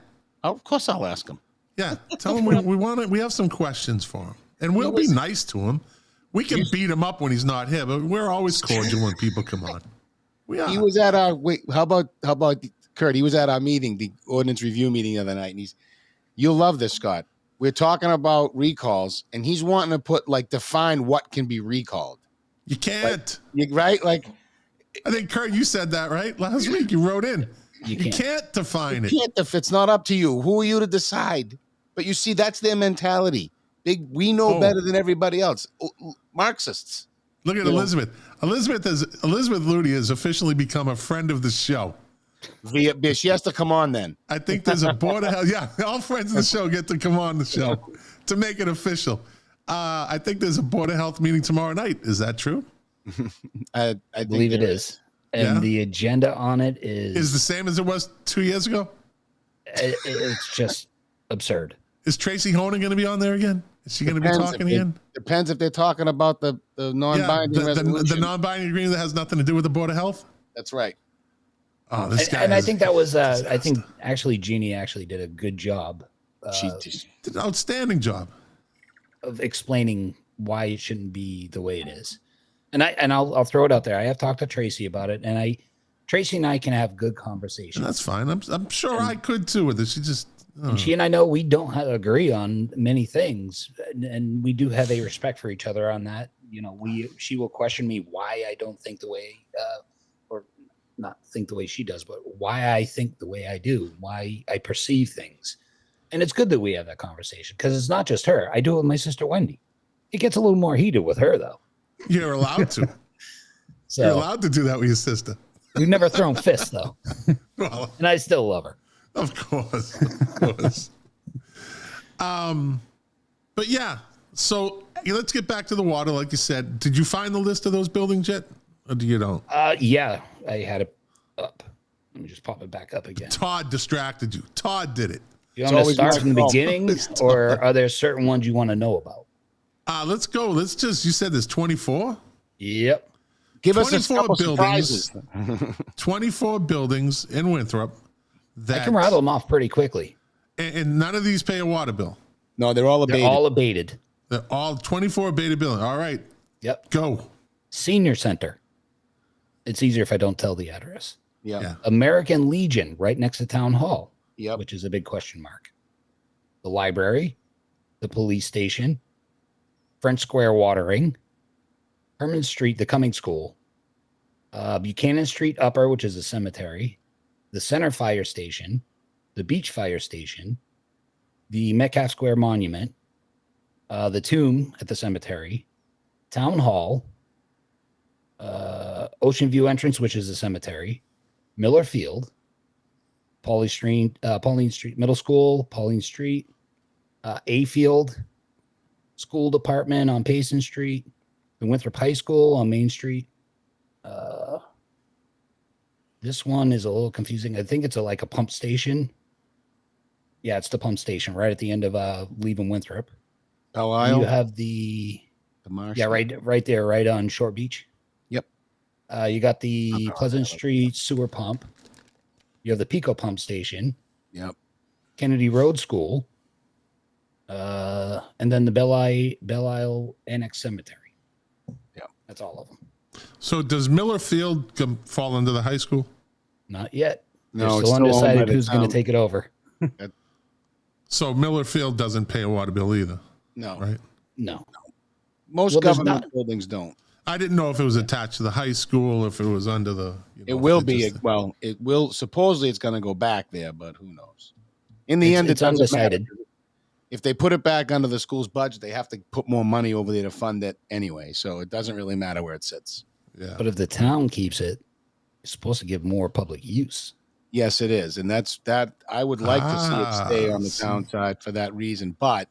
Oh, of course I'll ask him. Yeah. Tell him we have some questions for him. And we'll be nice to him. We can beat him up when he's not here, but we're always cordial when people come on. We are. He was at our how about Kurt? He was at our meeting, the ordinance review meeting the other night, and you'll love this, Scott. We're talking about recalls, and he's wanting to define what can be recalled. You can't. Right? Like, I think, Kurt, you said that, right? Last week you wrote in. You can't define it. If it's not up to you, who are you to decide? But you see, that's their mentality. We know better than everybody else. Marxists. Look at Elizabeth. Elizabeth Ludy has officially become a friend of the show. She has to come on then. I think there's a Board of Health. Yeah, all friends of the show get to come on the show to make it official. I think there's a Board of Health meeting tomorrow night. Is that true? I believe it is. And the agenda on it is the same as it was 2 years ago. It's just absurd. Is Tracy Honan going to be on there again? Is she going to be talking again? Depends if they're talking about the non-binding resolution. The non-binding agreement that has nothing to do with the Board of Health? That's right. Oh, this guy. And I think that was, I think actually Jeannie actually did a good job. She did an outstanding job of explaining why it shouldn't be the way it is. And I'll throw it out there. I have talked to Tracy about it, and Tracy and I can have good conversations. And that's fine. I'm sure I could too with it. She and I know we don't agree on many things, and we do have a respect for each other on that. She will question me why I don't think the way, or not think the way she does, but why I think the way I do, why I perceive things. And it's good that we have that conversation because it's not just her. I do it with my sister Wendy. It gets a little more heated with her though. You're allowed to. You're allowed to do that with your sister. We've never thrown fists though. Well, and I still love her. Of course. But yeah, so let's get back to the water. Like you said, did you find the list of those buildings yet? Or do you don't? Yeah, I had it up. Let me just pop it back up again. Todd distracted you. Todd did it. You want me to start from the beginning, or are there certain ones you want to know about? Let's go. You said there's 24? Yep. Give us a couple surprises. 24 buildings in Winthrop. I can rattle them off pretty quickly. And none of these pay a water bill. No, they're all abated. They're all abated. They're all 24 abated buildings. All right. Yep. Go. Senior Center. It's easier if I don't tell the address. Yeah. American Legion, right next to Town Hall. Yep. Which is a big question mark. The library, the police station, French Square watering, Herman Street, the Cumming School, Buchanan Street Upper, which is a cemetery, the Center Fire Station, the Beach Fire Station, the Metcalf Square Monument, the tomb at the cemetery, Town Hall, Ocean View Entrance, which is a cemetery, Millar Field, Pauline Street Middle School, Pauline Street, A Field, School Department on Payson Street, the Winthrop High School on Main Street. This one is a little confusing. I think it's like a pump station. Yeah, it's the pump station right at the end of leaving Winthrop. Belle Isle. You have the marsh. Yeah, right there, right on Short Beach. Yep. You got the Pleasant Street sewer pump. You have the Pico pump station. Yep. Kennedy Road School. And then the Belle Isle Annex Cemetery. Yeah. That's all of them. So does Millar Field fall into the high school? Not yet. No, They're still undecided who's going to take it over. So Millar Field doesn't pay a water bill either. No. Right? No. Most government buildings don't. I didn't know if it was attached to the high school, if it was under the. It will be. It will. Supposedly, it's going to go back there, but who knows? In the end, it's undecided. If they put it back under the school's budget, they have to put more money over there to fund it anyway. So it doesn't really matter where it sits. Yeah. But if the town keeps it, it's supposed to give more public use. Yes, it is, and that I would like to see it stay on the town side for that reason. But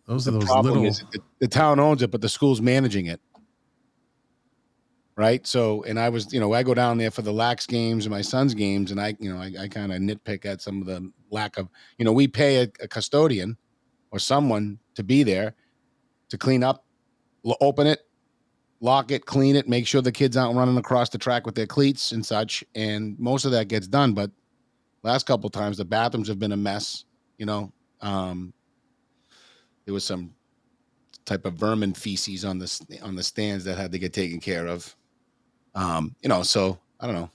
the problem is the town owns it, but the school's managing it. right? So, and I was, I go down there for the lax games and my son's games, and I kind of nitpick at some of the lack of, we pay a custodian or someone to be there to clean up, open it, lock it, clean it, make sure the kids aren't running across the track with their cleats and such. And most of that gets done, but last couple of times the bathrooms have been a mess. There was some type of vermin feces on the stands that had to get taken care of. So I don't know.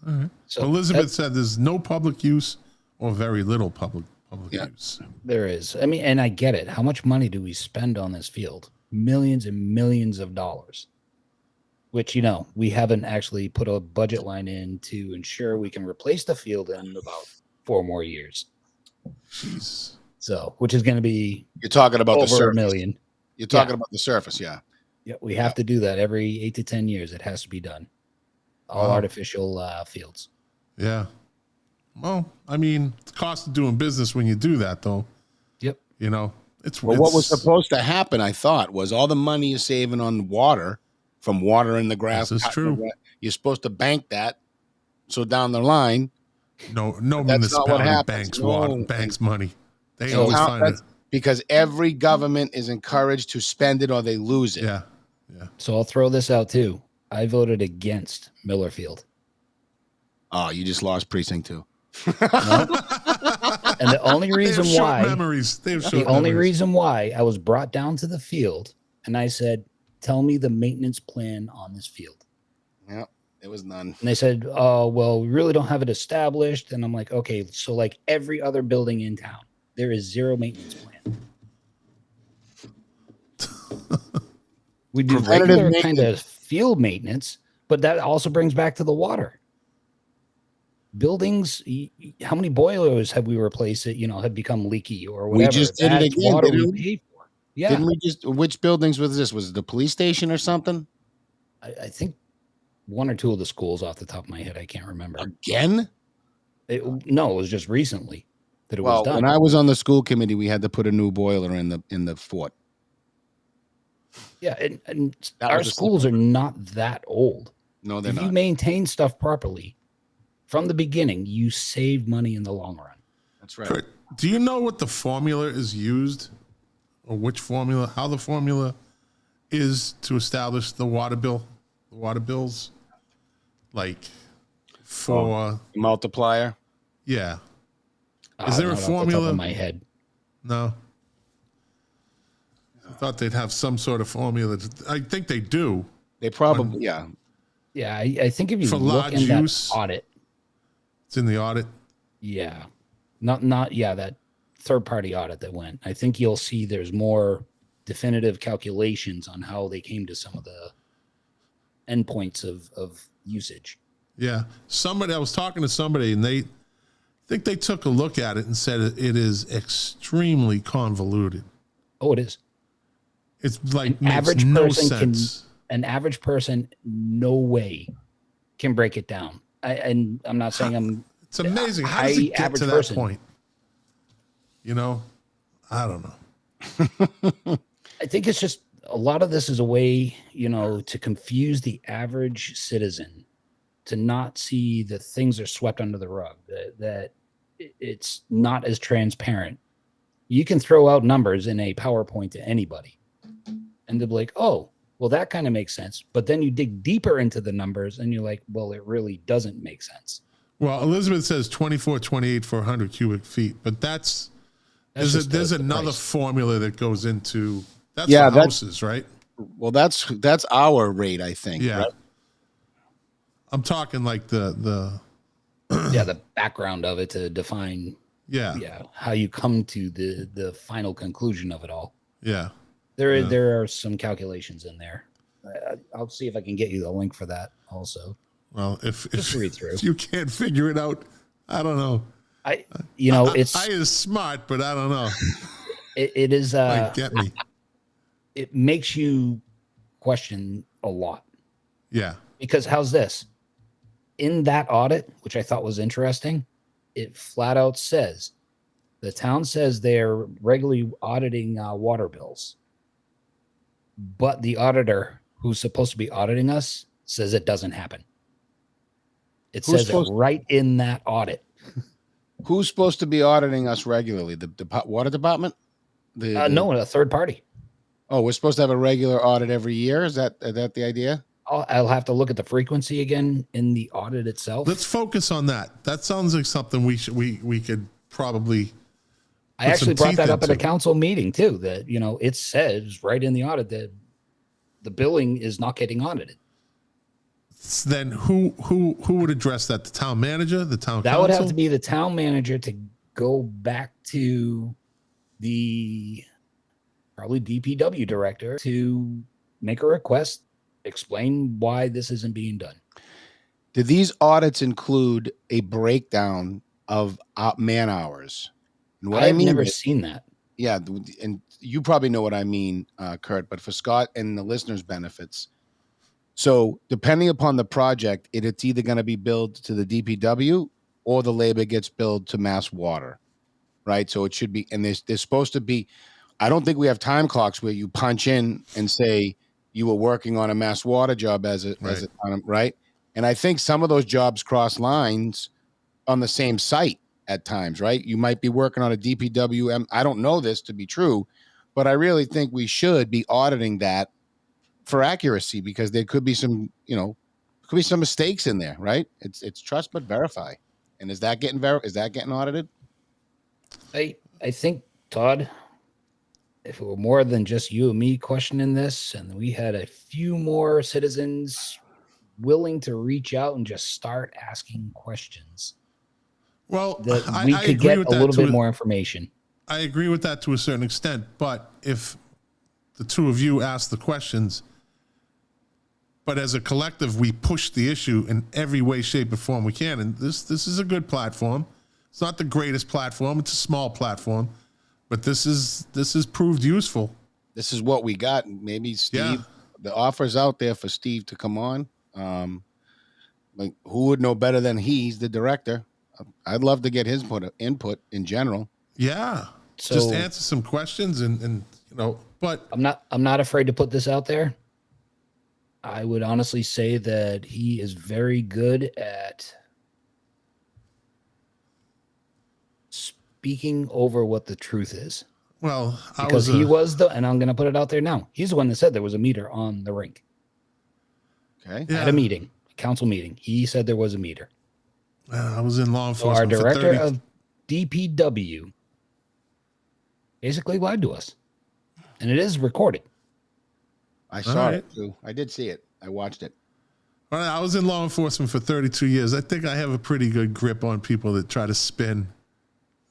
All right. So Elizabeth said there's no public use or very little public use. There is. I mean, and I get it. How much money do we spend on this field? Millions and millions of dollars, which, we haven't actually put a budget line in to ensure we can replace the field in about 4 more years. Jeez. So, which is going to be you're talking about over the surface. $1 million. You're talking about the surface, yeah. Yeah, we have to do that every 8 to 10 years. It has to be done. All artificial fields. Yeah. Well, I mean, it's the cost of doing business when you do that, though. Yep. It's what was supposed to happen, I thought, was all the money you're saving on water from watering the grass. This is true. You're supposed to bank that. So down the line, no municipality banks money. They always find it. Because every government is encouraged to spend it or they lose it. Yeah. So I'll throw this out too. I voted against Millar Field. Oh, you just lost precinct 2. No? And the only reason why reason why I was brought down to the field and I said, tell me the maintenance plan on this field. Yeah, it was none. And they said, oh, well, we really don't have it established. And I'm like, okay, so like every other building in town, there is zero maintenance plan. We do regular kind of field maintenance, but that also brings back to the water. Buildings, how many boilers have we replaced that, have become leaky or whatever? We just did it again. Water we paid for. Yeah. Didn't we which buildings was this? Was it the police station or something? I think 1 or 2 of the schools off the top of my head. I can't remember. Again? No, it was just recently that it was done. When I was on the school committee, we had to put a new boiler in the fort. Yeah, and our schools are not that old. No, they're not. If you maintain stuff properly from the beginning, you save money in the long run. That's right. Kurt, do you know what the formula is used, or how the formula is to establish the water bills? Like for multiplier? Yeah. Is there a formula? Off the top of my head. No. I thought they'd have some sort of formula. I think they do. They probably, yeah. Yeah, I think if you for look in that audit. It's in the audit? Yeah. That third-party audit that went. I think you'll see there's more definitive calculations on how they came to some of the endpoints of usage. Yeah. I was talking to somebody, and they think they took a look at it and said it is extremely convoluted. Oh, it is. It's like an average person, no way can break it down. And I'm not saying it's amazing. How does it get to that point? I don't know. I think it's just a lot of this is a way, to confuse the average citizen to not see that things are swept under the rug, that it's not as transparent. You can throw out numbers in a PowerPoint to anybody and they'll be like, oh, well, that kind of makes sense. But then you dig deeper into the numbers and you're like, well, it really doesn't make sense. Well, Elizabeth says 24.28 for 100 cubic feet, but there's another formula that goes into for houses, right? Well, that's our rate, I think. Yeah. Right? I'm talking like the the background of it to define how you come to the final conclusion of it all. Yeah. There are some calculations in there. I'll see if I can get you the link for that also. Well, if read through. If you can't figure it out, I don't know. I is smart, but I don't know. It is get me. It makes you question a lot. Yeah. Because how's this? In that audit, which I thought was interesting, it flat out says the town says they're regularly auditing water bills. But the auditor who's supposed to be auditing us says it doesn't happen. It Who's says it right in that audit. Who's supposed to be auditing us regularly? The water department? No, a third party. Oh, we're supposed to have a regular audit every year. Is that the idea? I'll have to look at the frequency again in the audit itself. Let's focus on that. That sounds like something we could probably. I actually brought that up at a council meeting too. That it says right in the audit that the billing is not getting audited. Then who would address that? The town manager, the town council? That would have to be the town manager to go back to the probably DPW director to make a request, explain why this isn't being done. Do these audits include a breakdown of man hours? And what I've never seen that. Yeah, and you probably know what I mean, Kurt, but for Scott and the listeners' benefits. So depending upon the project, it's either going to be billed to the DPW or the labor gets billed to Mass Water, right? So it should be, and there's supposed to be, I don't think we have time clocks where you punch in and say you were working on a Mass Water job right? And I think some of those jobs cross lines on the same site at times, right? You might be working on a DPW. I don't know this to be true, but I really think we should be auditing that for accuracy, because there could be some, mistakes in there, right? It's trust but verify. And is that getting audited? I think, Todd, if it were more than just you and me questioning this, and we had a few more citizens willing to reach out and just start asking questions, well, that we could get a little bit more information. I agree with that to a certain extent, but if the two of you ask the questions, but as a collective, we push the issue in every way, shape, or form we can. And this is a good platform. It's not the greatest platform. It's a small platform, but this is proved useful. This is what we got. Maybe Steve, the offer's out there for Steve to come on. Like, who would know better than he's the director? I'd love to get his input in general. Yeah. So, just answer some questions and but I'm not afraid to put this out there. I would honestly say that he is very good at speaking over what the truth is. Well, because and I'm going to put it out there now. He's the one that said there was a meter on the rink. Okay. At a meeting, a council meeting. He said there was a meter. I was in law enforcement. So our director of DPW basically lied to us. And it is recorded. I saw it too. I did see it. I watched it. All right, I was in law enforcement for 32 years. I think I have a pretty good grip on people that try to spin.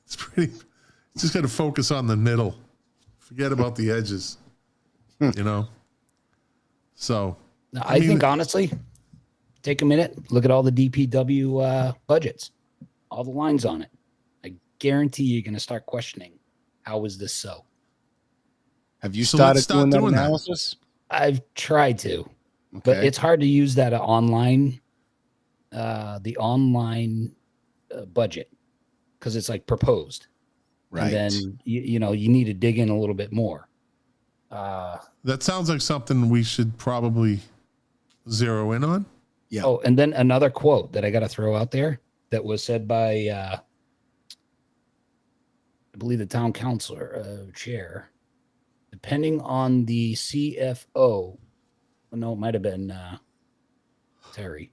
Just got to focus on the middle. Forget about the edges. So. I think honestly, take a minute, look at all the DPW budgets, all the lines on it. I guarantee you're going to start questioning, how is this so? Have you started doing that analysis? I've tried to, but it's hard to use that online, the online budget, because it's like proposed. Right. And then, you need to dig in a little bit more. That sounds like something we should probably zero in on. Yeah. Oh, and then another quote that I got to throw out there that was said by, I believe, the town councilor chair. Depending on the CFO, no, it might have been Terry.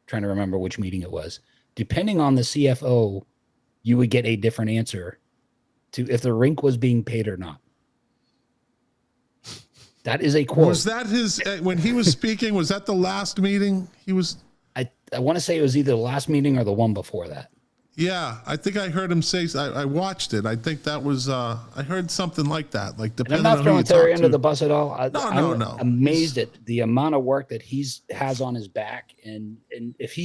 Trying to remember which meeting it was. Depending on the CFO, you would get a different answer to if the rink was being paid or not. That is a quote. Was that his when he was speaking? Was that the last meeting he was? I want to say it was either the last meeting or the one before that. Yeah, I think I heard him say. I watched it. I think that was. I heard something like that. Like, depending I'm not throwing Terry under the bus at all. No. I'm amazed at the amount of work that has on his back, and if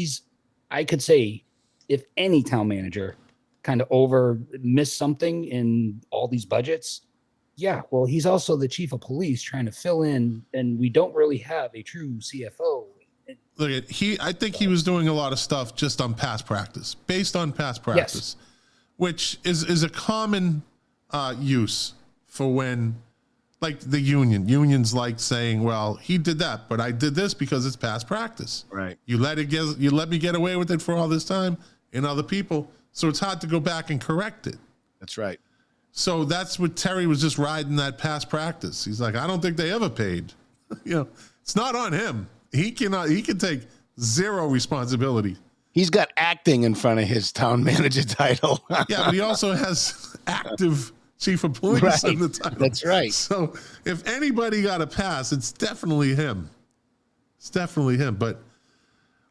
I could say, if any town manager kind of missed something in all these budgets, yeah, well, he's also the chief of police trying to fill in, and we don't really have a true CFO. Look at I think he was doing a lot of stuff just on past practice, based on past practice, which is a common use for when like the unions like saying, well, he did that, but I did this because it's past practice. Right. You let me get away with it for all this time and other people. So it's hard to go back and correct it. That's right. So that's what Terry was just riding that past practice. He's like, I don't think they ever paid. It's not on him. He can take zero responsibility. He's got acting in front of his town manager title. Yeah, but he also has active chief of police in the title. That's right. So if anybody got a pass, it's definitely him. But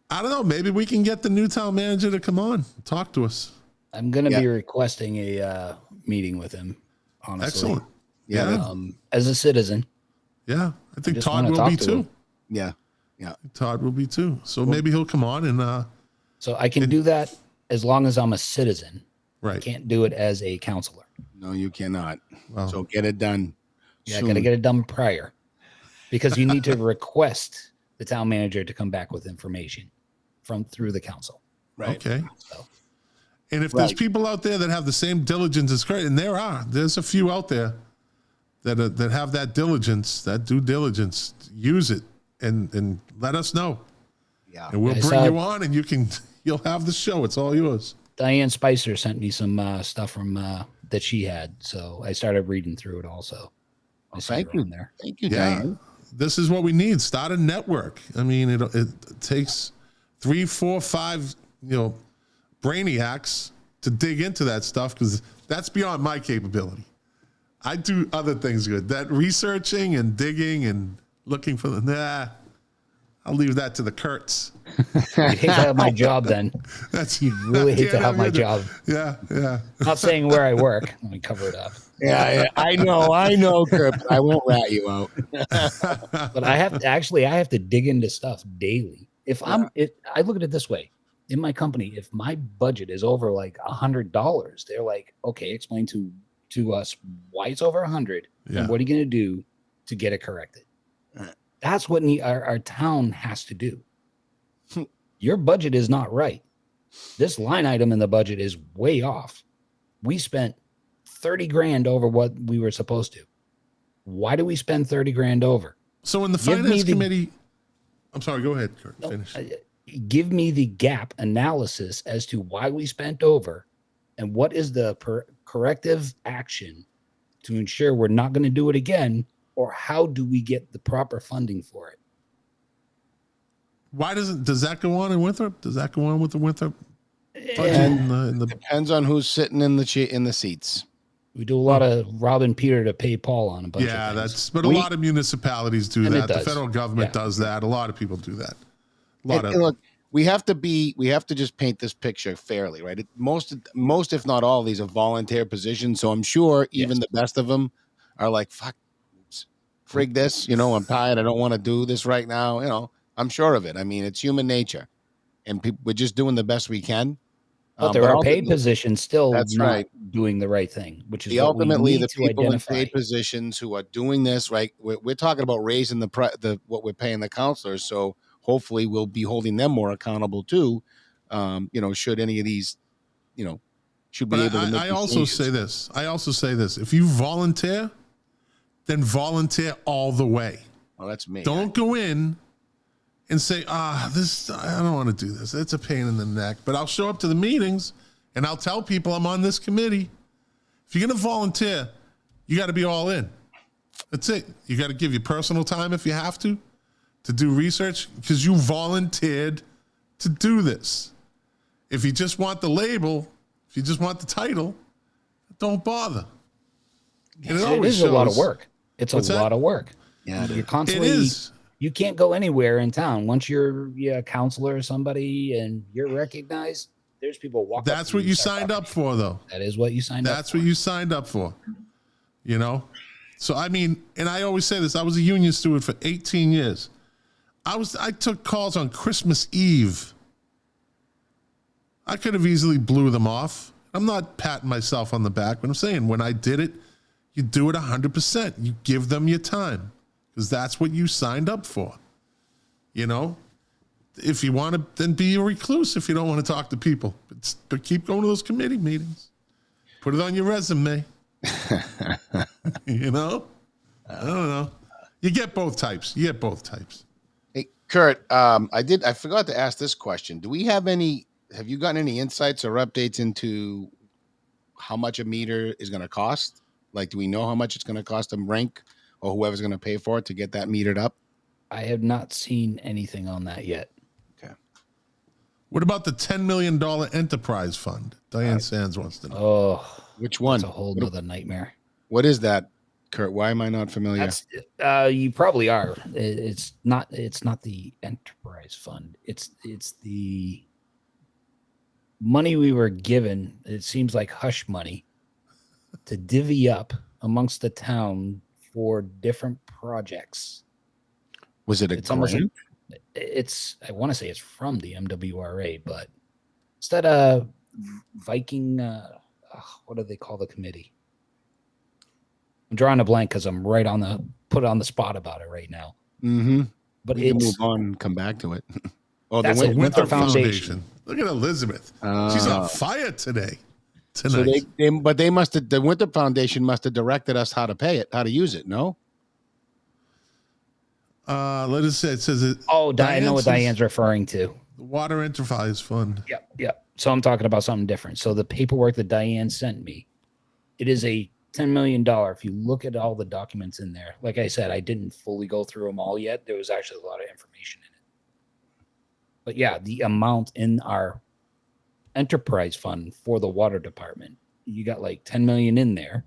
I don't know. Maybe we can get the new town manager to come on and talk to us. I'm going to be requesting a meeting with him, honestly. Excellent. Yeah. As a citizen. Yeah. I think Todd will be too. Yeah. Todd will be too. So maybe he'll come on and so I can do that as long as I'm a citizen. Right. I can't do it as a counselor. No, you cannot. Well, So get it done. Yeah, I soon. got to get it done prior because you need to request the town manager to come back with information through the council. Right. okay. So And if there's people out there that have the same diligence as Craig, and there's a few out there that have that diligence, that due diligence, use it and let us know. Yeah. And we'll bring you on and you'll have the show. It's all yours. Diane Spicer sent me some stuff from that she had, so I started reading through it also. Thank you. There. Thank you, Yeah. Diane. This is what we need. Start a network. I mean, it takes 3, 4, 5, brainiacs to dig into that stuff because that's beyond my capability. I do other things good. That researching and digging and looking for I'll leave that to the Kurtz. You'd hate to have my job then. You'd really hate to have my job. Yeah. Not saying where I work. Let me cover it up. Yeah, I know, Kurt. I won't rat you out. But I have to dig into stuff daily. I look at it this way. In my company, if my budget is over like $100, they're like, okay, explain to us why it's over 100 and what are you going to do to get it corrected? That's what our town has to do. Your budget is not right. This line item in the budget is way off. We spent 30 grand over what we were supposed to. Why do we spend 30 grand over? So in the finance committee, I'm sorry, go ahead, Kurt. Finish. Give me the gap analysis as to why we spent over and what is the corrective action to ensure we're not going to do it again, or how do we get the proper funding for it? Why does that go on in Winthrop? Does that go on with the Winthrop budget? And depends on who's sitting in the seats. We do a lot of robbing Peter to pay Paul on a bunch of things. But a lot of municipalities do that. The federal government does that. A lot of people do that. Look, we have to just paint this picture fairly, right? Most, if not all, of these are volunteer positions. So I'm sure even the best of them are like, fuck, frig this, I'm tired. I don't want to do this right now. I'm sure of it. I mean, it's human nature, and we're just doing the best we can. But there are paid positions still not doing the right thing, which is ultimately the people in paid positions who are doing this, right? We're talking about raising what we're paying the counselors. So hopefully we'll be holding them more accountable too. Should any of these, should be able to make I also say this. If you volunteer, then volunteer all the way. Well, that's me. Don't go in and say, I don't want to do this. It's a pain in the neck. But I'll show up to the meetings and I'll tell people I'm on this committee. If you're going to volunteer, you got to be all in. That's it. You got to give your personal time if you have to do research because you volunteered to do this. If you just want the label, if you just want the title, don't bother. And it is a lot of work. It's a lot of work. Yeah, you're constantly. It is. You can't go anywhere in town once you're a counselor or somebody and you're recognized. There's people walking. That's what you signed up for, though. That is what you signed up for. That's what you signed up for. So I mean, and I always say this. I was a union steward for 18 years. I took calls on Christmas Eve. I could have easily blew them off. I'm not patting myself on the back, but I'm saying when I did it, you do it 100%. You give them your time because that's what you signed up for. If you want to, then be a recluse if you don't want to talk to people. But keep going to those committee meetings. Put it on your resume. I don't know. You get both types. Hey, Kurt, I forgot to ask this question. Have you gotten any insights or updates into how much a meter is going to cost? Like, do we know how much it's going to cost them rank or whoever's going to pay for it to get that metered up? I have not seen anything on that yet. Okay. What about the $10 million enterprise fund? Diane Sands wants to know. Oh, Which one? It's a whole nother nightmare. What is that, Kurt? Why am I not familiar? You probably are. It's not the enterprise fund. It's the money we were given. It seems like hush money to divvy up amongst the town for different projects. Was it a grant? I want to say it's from the MWRA, but instead of Viking, what do they call the committee? I'm drawing a blank because I'm put on the spot about it right now. Mm-hmm. But we can move on and come back to it. Oh, that's the Winthrop Foundation. Look at Elizabeth. She's on fire tonight. So they must have, the Winthrop Foundation must have directed us how to use it. No. Let us say it says it. Oh, I know what Diane's referring to. The Water Enterprise Fund. Yep. So I'm talking about something different. So the paperwork that Diane sent me, it is a $10 million. If you look at all the documents in there, like I said, I didn't fully go through them all yet. There was actually a lot of information in it. But yeah, the amount in our enterprise fund for the water department, you got like 10 million in there.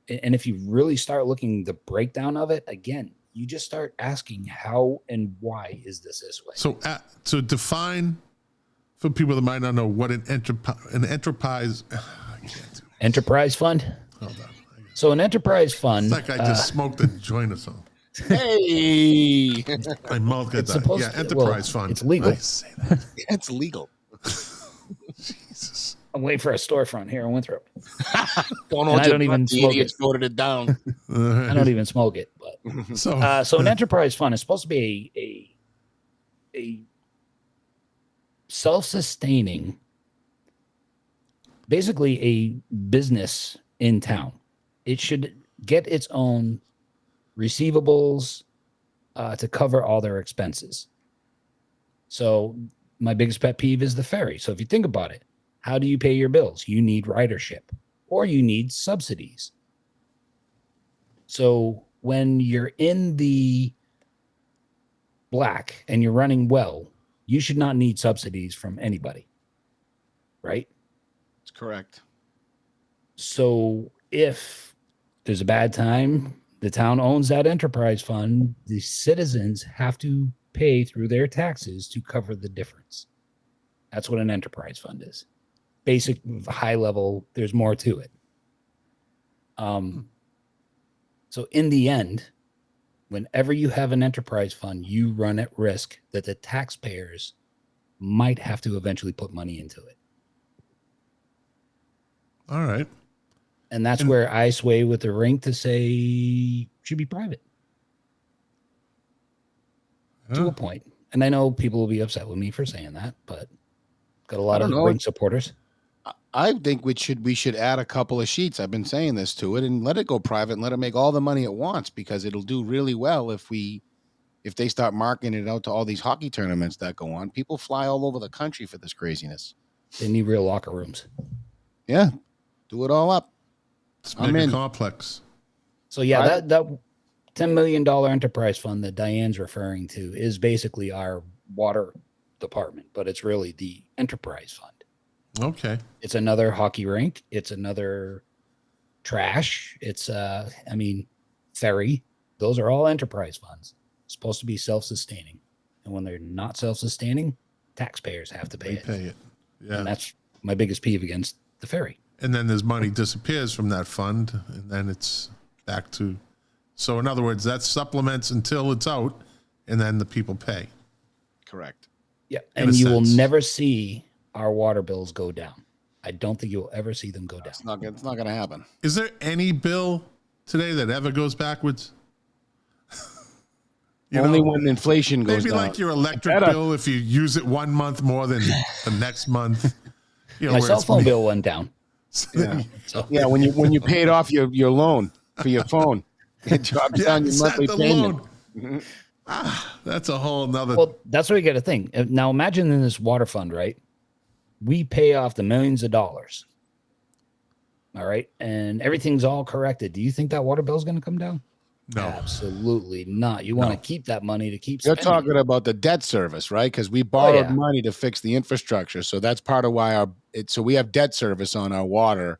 And if you really start looking the breakdown of it, again, you just start asking how and why is this way. So define for people that might not know what an enterprise enterprise fund. Hold on. So an enterprise fund. It's like I just smoked a joint or something. Hey, my mouth got that. Enterprise fund. It's legal. I say that. It's legal. Jesus. I'm waiting for a storefront here in Winthrop. I don't even smoke it. Voted it down. I don't even smoke it. But so an enterprise fund is supposed to be a self-sustaining, basically a business in town. It should get its own receivables to cover all their expenses. So my biggest pet peeve is the ferry. So if you think about it, how do you pay your bills? You need ridership or you need subsidies. So when you're in the black and you're running well, you should not need subsidies from anybody, right? That's correct. So if there's a bad time, the town owns that enterprise fund, the citizens have to pay through their taxes to cover the difference. That's what an enterprise fund is. Basic, high level, there's more to it. So in the end, whenever you have an enterprise fund, you run at risk that the taxpayers might have to eventually put money into it. All right. And that's where I sway with the rink to say should be private. To a point. And I know people will be upset with me for saying that, but got a lot of rink supporters. I think we should add a couple of sheets. I've been saying this to it and let it go private and let it make all the money it wants, because it'll do really well if they start marketing it out to all these hockey tournaments that go on. People fly all over the country for this craziness. They need real locker rooms. Yeah. Do it all up. It's mega complex. So yeah, that $10 million enterprise fund that Diane's referring to is basically our water department, but it's really the enterprise fund. Okay. It's another hockey rink. It's another trash. It's ferry. Those are all enterprise funds. It's supposed to be self-sustaining. And when they're not self-sustaining, taxpayers have to pay it. Yeah. And that's my biggest peeve against the ferry. And then there's money disappears from that fund, and then it's back to. So in other words, that supplements until it's out, and then the people pay. Correct. Yeah, and you will never see our water bills go down. I don't think you'll ever see them go down. It's not going to happen. Is there any bill today that ever goes backwards? Only when inflation goes down. Maybe like your electric bill, if you use it 1 month more than the next month. My cell phone bill went down. Yeah. When you paid off your loan for your phone. It drops down your monthly payment. That's a whole nother. Well, that's what you got to think. Now, imagine in this water fund, right? We pay off the millions of dollars. All right. And everything's all corrected. Do you think that water bill is going to come down? No, absolutely not. You want to keep that money to keep You're spending. talking about the debt service, right? Because we borrowed money to fix the infrastructure. So that's part of why so we have debt service on our water.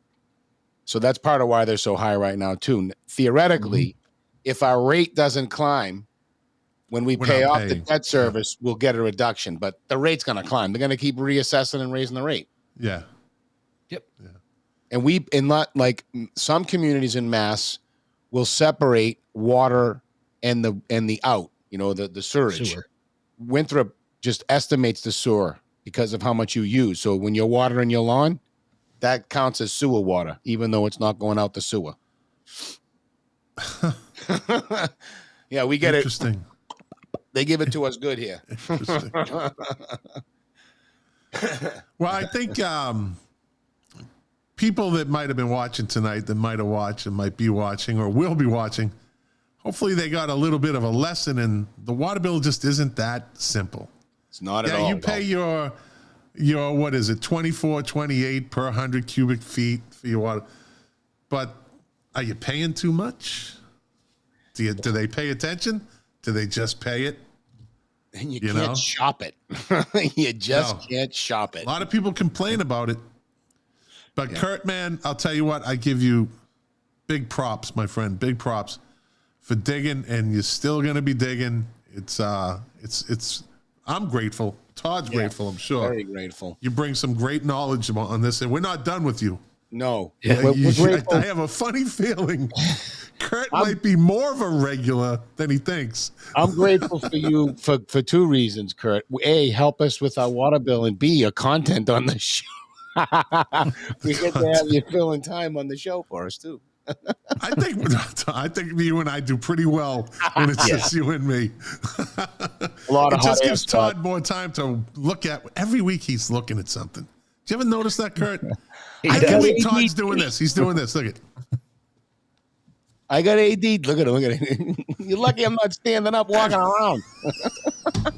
So that's part of why they're so high right now, too. Theoretically, if our rate doesn't climb, when we pay off the debt service, we'll get a reduction. But the rate's going to climb. They're going to keep reassessing and raising the rate. Yeah. Yep. Yeah. And like some communities in Mass will separate water and the out, the sewage. Sewer. Winthrop just estimates the sewer because of how much you use. So when you're watering your lawn, that counts as sewer water, even though it's not going out the sewer. Yeah, we get Interesting. it. They give it to us good here. Interesting. Well, I think people that might have been watching tonight, that might have watched and might be watching or will be watching, hopefully they got a little bit of a lesson, and the water bill just isn't that simple. It's not at all. You pay your what is it, 24, 28 per 100 cubic feet for your water. But are you paying too much? Do they pay attention? Do they just pay it? And you can't shop it. You just can't shop it. A lot of people complain about it. But Kurt, man, I'll tell you what, I give you big props, my friend, big props for digging, and you're still going to be digging. I'm grateful. Todd's grateful, I'm sure. Very grateful. You bring some great knowledge on this, and we're not done with you. No. I have a funny feeling Kurt might be more of a regular than he thinks. I'm grateful for you for two reasons, Kurt. A, help us with our water bill, and B, your content on the show. We get to have you filling time on the show for us, too. I think you and I do pretty well when it's just you and me. It just gives Todd more time to look at. Every week he's looking at something. Did you ever notice that, Kurt? Every week Todd's doing this. He's doing this. Look at. I got AD. Look at him. You're lucky I'm not standing up, walking around.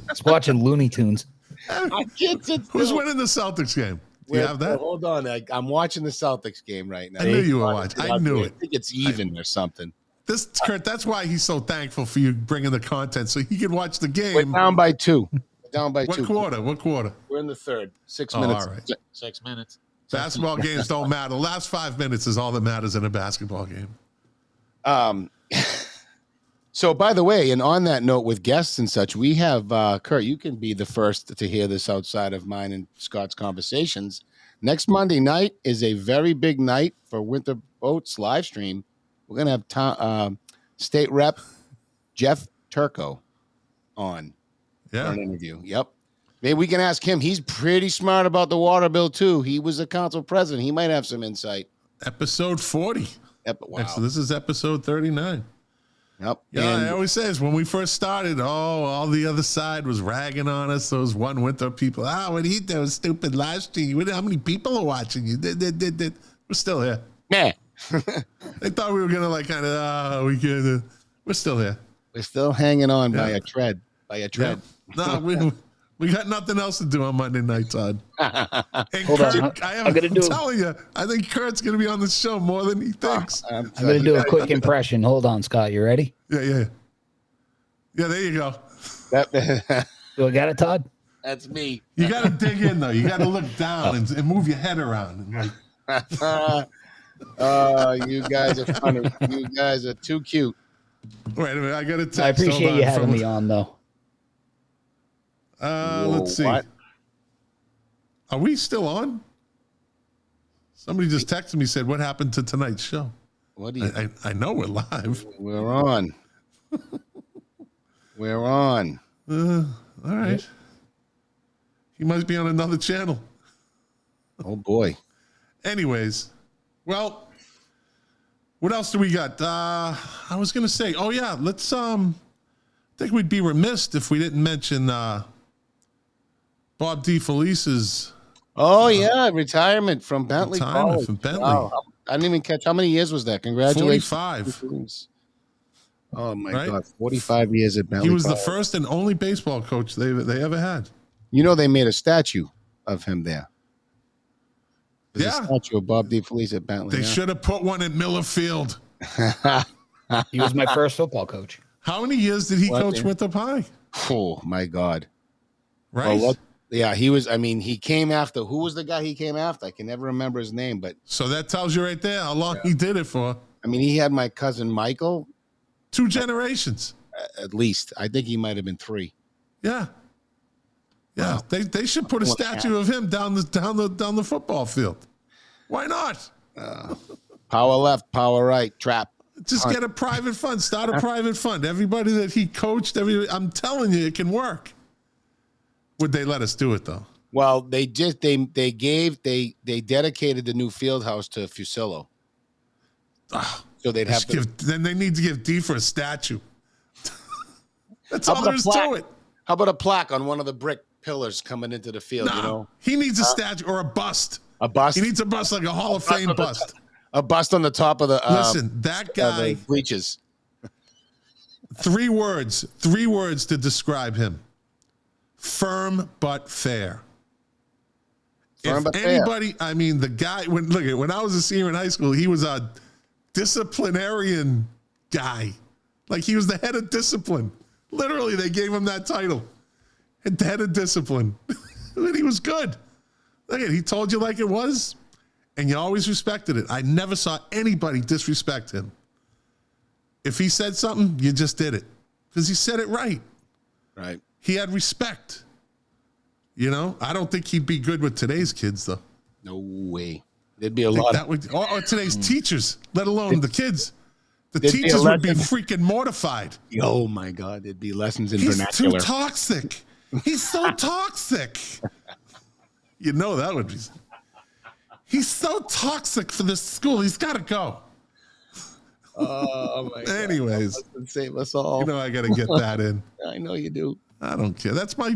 He's watching Looney Tunes. Who's winning the Celtics game? Do you have that? Hold on. I'm watching the Celtics game right now. I knew you were watching. I knew it. I think it's even or something. Kurt, that's why he's so thankful for you bringing the content so he can watch the game. We're down by two. What quarter? We're in the third. 6 minutes. All right. 6 minutes. Basketball games don't matter. The last 5 minutes is all that matters in a basketball game. So, by the way, and on that note with guests and such, we have, Kurt, you can be the first to hear this outside of mine and Scott's conversations. Next Monday night is a very big night for Winthrop Boats live stream. We're going to have State Rep Jeff Turco on for an interview. Yep. Maybe we can ask him. He's pretty smart about the water bill, too. He was a council president. He might have some insight. Episode 40. Wow. So this is episode 39. Yep. Yeah, I always say this, when we first started, all the other side was ragging on us, those one Winthrop people. What he do, stupid live stream. How many people are watching you? We're still here. Yeah. They thought we were going to we're still here. We're still hanging on by a tread. Yeah. No, we got nothing else to do on Monday night, Todd. And Hold on. I'm telling you, I think Kurt's going to be on the show more than he thinks. I'm going to do a quick impression. Hold on, Scott. You ready? Yeah, there you go. You got it, Todd? That's me. You got to dig in, though. You got to look down and move your head around. You guys are funny. You guys are too cute. Wait a minute. I got to text. I appreciate you having me on, though. Let's see. What? Are we still on? Somebody just texted me, said, what happened to tonight's show? What do you? I know we're live. We're on. We're on. All right. Yep. He must be on another channel. Oh, boy. Anyways, well, what else do we got? I was going to say, let's, I think we'd be remiss if we didn't mention Bob DeFelice's retirement from Bentley College. From Bentley. Wow. I didn't even catch how many years was that. Congratulations. 45. Oh my Right? God, 45 years at Bentley. He was the College. first and only baseball coach they ever had. You know, they made a statue of him there. There's Yeah. a statue of Bob DeFelice at Bentley. They should have put one at Millar Field. He was my first football coach. How many years did he coach Winthrop High? Oh my God. Right. Well, yeah, he was. I mean, he came after. Who was the guy he came after? I can never remember his name, but So that tells you right there how long he did it for. I mean, he had my cousin Michael. 2 generations. At least I think he might have been 3. Yeah. Yeah. Wow. They should put a statue of him down the football field. Why not? Power left, power right, trap. Just get a private fund. Start a private fund. Everybody that he coached, I'm telling you, it can work. Would they let us do it though? Well, they dedicated the new field house to Fusillo. So they'd have to. Then they need to give D for a statue. That's all there is to it. How about a plaque on one of the brick pillars coming into the field? No, You know, he needs a statue or a bust. a bust. He needs a bust like a Hall of Fame bust. A bust on the top of the. Listen, that guy. the bleachers. 3 words to describe him: firm but fair. Firm but fair. Anybody, I mean, the guy. When I was a senior in high school, he was a disciplinarian guy. Like he was the head of discipline. Literally, they gave him that title, head of discipline. And he was good. Look at, he told you like it was, and you always respected it. I never saw anybody disrespect him. If he said something, you just did it because he said it right. Right. He had respect. You know, I don't think he'd be good with today's kids, though. No way. There'd be a lot. Or today's teachers, let alone the kids. The teachers would be freaking mortified. Oh my God, there'd be lessons in He's vernacular. too toxic. He's so toxic. You know that would be. He's so toxic for this school. He's got to go. Oh my God. Anyways, Save us all. you know I got to get that in. I know you do. I don't care. That's my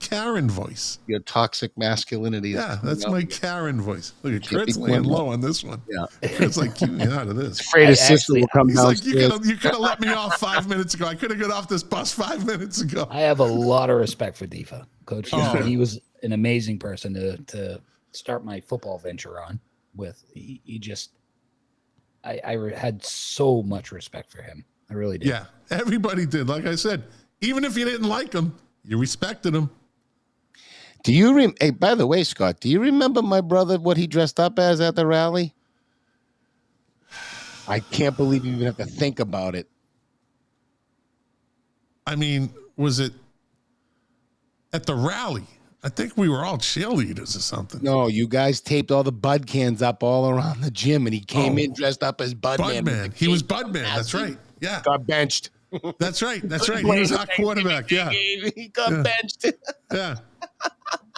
Karen voice. Your toxic masculinity. Yeah, that's my Karen voice. Look at Can't be Kurt's laying quiet. low on this one. Yeah. Kurt's like, keep me out of this. Afraid his sister will come He's like, downstairs. you could have let me off 5 minutes ago. I could have got off this bus 5 minutes ago. I have a lot of respect for Defa, Coach. He was an amazing person to start my football venture on with. He just, I had so much respect for him. I really did. Yeah, everybody did. Like I said, even if you didn't like him, you respected him. Do you hey, by the way, Scott, do you remember my brother, what he dressed up as at the rally? I can't believe you even have to think about it. I mean, was it at the rally? I think we were all cheerleaders or something. No, you guys taped all the Bud cans up all around the gym, and he came in dressed up as Budman. Budman. He was Budman. That's right. Yeah. Got benched. That's right. That's right. He was our quarterback. Yeah. He got benched. Yeah.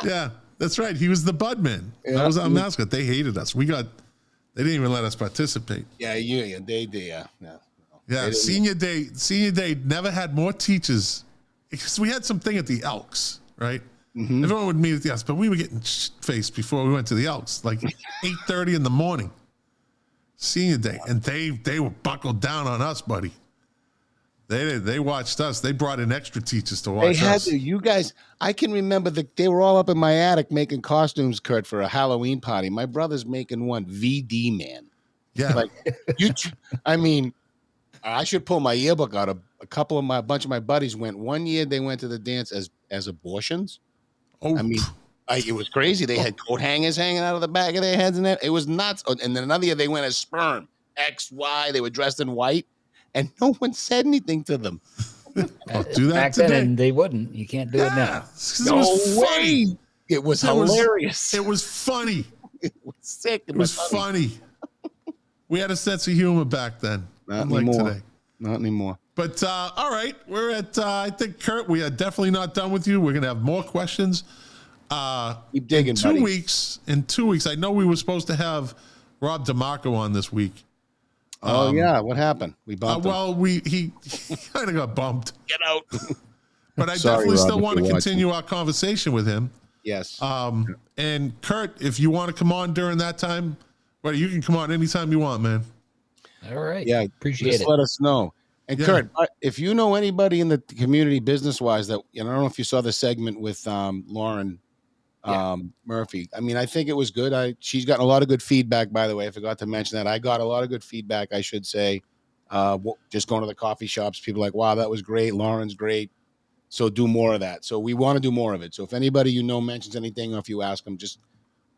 Yeah. That's right. He was the Budman. Yeah. That was our mascot. They hated us. They didn't even let us participate. Yeah, they did. Yeah. Yeah. Senior day never had more teachers because we had something at the Elks, right? Mm-hmm. Everyone would meet at the Elks, but we were getting faced before we went to the Elks, like 8:30 in the morning. Senior day, and they were buckled down on us, buddy. They watched us. They brought in extra teachers to watch us. They had to. You guys, I can remember they were all up in my attic making costumes, Kurt, for a Halloween party. My brother's making one, VD Man. Yeah, like I mean, I should pull my yearbook out. A bunch of my buddies went. One year they went to the dance as abortions. Oh, I mean, it was crazy. They had coat hangers hanging out of the back of their heads, and it was nuts. And then another year they went as sperm, XY. They were dressed in white, and no one said anything to them. I'll do that back today. then, and they wouldn't. You can't do it now. No way. It was hilarious. It was funny. It was sick. It was funny. We had a sense of humor back then. Not unlike anymore. Today. Not anymore. But all right, we're at. I think Kurt, we are definitely not done with you. We're gonna have more questions. Keep digging, in buddy. 2 weeks. I know we were supposed to have Rob DeMarco on this week. Oh yeah, what happened? We bumped him. Well, he kind of got bumped. Get out. But I Sorry, definitely Rob, still if want to you're continue our conversation with him. Yes. And Kurt, if you want to come on during that time, well, you can come on anytime you want, man. All right. Yeah, Appreciate just it. let us know. And Kurt, if you know anybody in the community business wise that, I don't know if you saw the segment with Lauren Murphy. I mean, I think it was good. She's gotten a lot of good feedback, by the way. I forgot to mention that. I got a lot of good feedback, I should say. Just going to the coffee shops, people are like, wow, that was great. Lauren's great. So do more of that. So we want to do more of it. So if anybody you know mentions anything, or if you ask them, just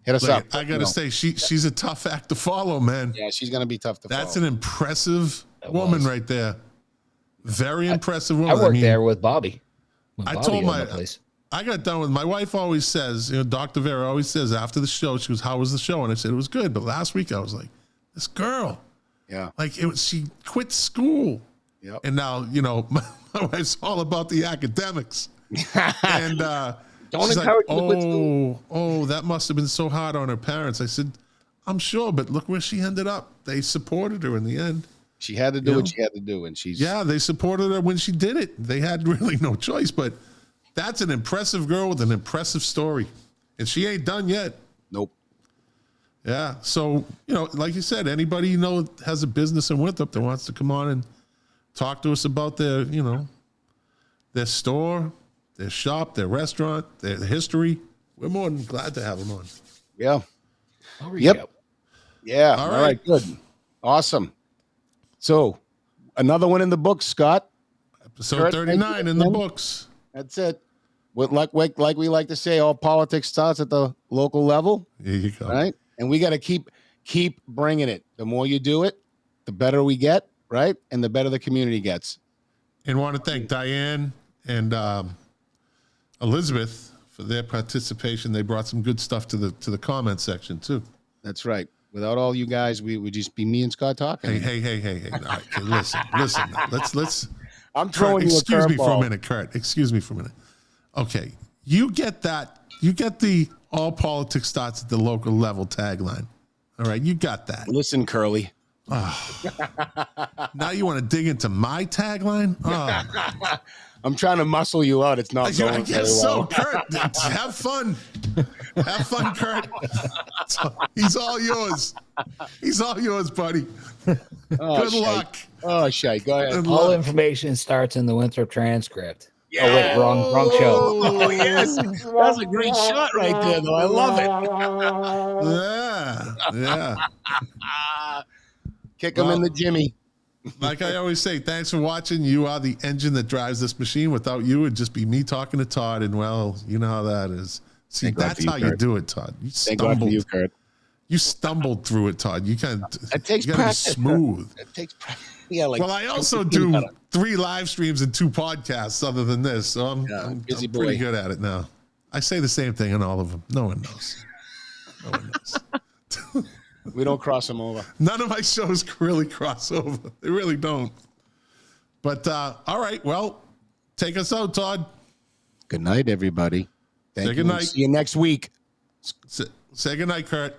hit us up. I gotta say, she's a tough act to follow, man. Yeah, she's gonna be tough to follow. That's an impressive woman right there. Very impressive woman. I worked there with Bobby. I told I got done with, my wife always says, Dr. Vera always says after the show, she goes, how was the show? And I said, it was good. But last week I was like, this girl. Yeah. Like she quit school. Yep. And now, my wife's all about the academics. And don't encourage her to quit school. Oh, that must have been so hard on her parents. I said, I'm sure, but look where she ended up. They supported her in the end. She had to do what she had to do. And they supported her when she did it. They had really no choice, but that's an impressive girl with an impressive story. And she ain't done yet. Nope. Yeah. So, like you said, anybody has a business in Winthrop that wants to come on and talk to us about their store, their shop, their restaurant, their history, we're more than glad to have them on. Yeah. Yep. Yeah. All right. Good. Awesome. So another one in the books, Scott. Episode 39 in the books. That's it. Like we like to say, all politics starts at the local level. There you go. Right. And we got to keep bringing it. The more you do it, the better we get. Right. And the better the community gets. And want to thank Diane and Elizabeth for their participation. They brought some good stuff to the comment section too. That's right. Without all you guys, we would just be me and Scott talking. Hey. All right, okay, listen. Let's. I'm throwing you a curveball. Excuse me for a minute, Kurt. Excuse me for a minute. Okay, you get that. You get the all politics starts at the local level tagline. All right, you got that. Listen, Curly. Oh. Now you want to dig into my tagline? Oh. I'm trying to muscle you out. It's not going I guess so, Kurt. Have fun. Have fun, Kurt. He's all yours. He's all yours, buddy. Good luck. Oh, Shay, go ahead. All information starts in the Winthrop transcript. Yeah. Oh, wait, wrong show. Oh, yes. That's a great shot right there, though. I love it. Yeah. Kick him in the Jimmy. Like I always say, thanks for watching. You are the engine that drives this machine. Without you, it'd just be me talking to Todd. And, well, you know how that is. See, that's how you do it, Todd. You stumbled. Thank God for you, Kurt. You stumbled through it, Todd. You can't. It takes practice. Be smooth. It takes practice. Yeah, well, I also do 3 live streams and 2 podcasts other than this. So I'm busy boy. Pretty good at it now. I say the same thing in all of them. No one knows. No one knows. We don't cross them over. None of my shows really cross over. They really don't. But all right, well, take us out, Todd. Good night, everybody. Say good night. See you next week. Say good night, Kurt.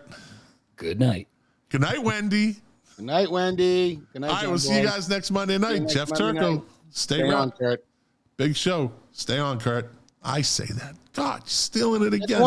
Good night. Good night, Wendy. Good night, Wendy. Good night. All right, we'll see you guys next Monday night. Jeff Turco. Stay on, Kurt. Big show. Stay on, Kurt. I say that. God, stealing it again.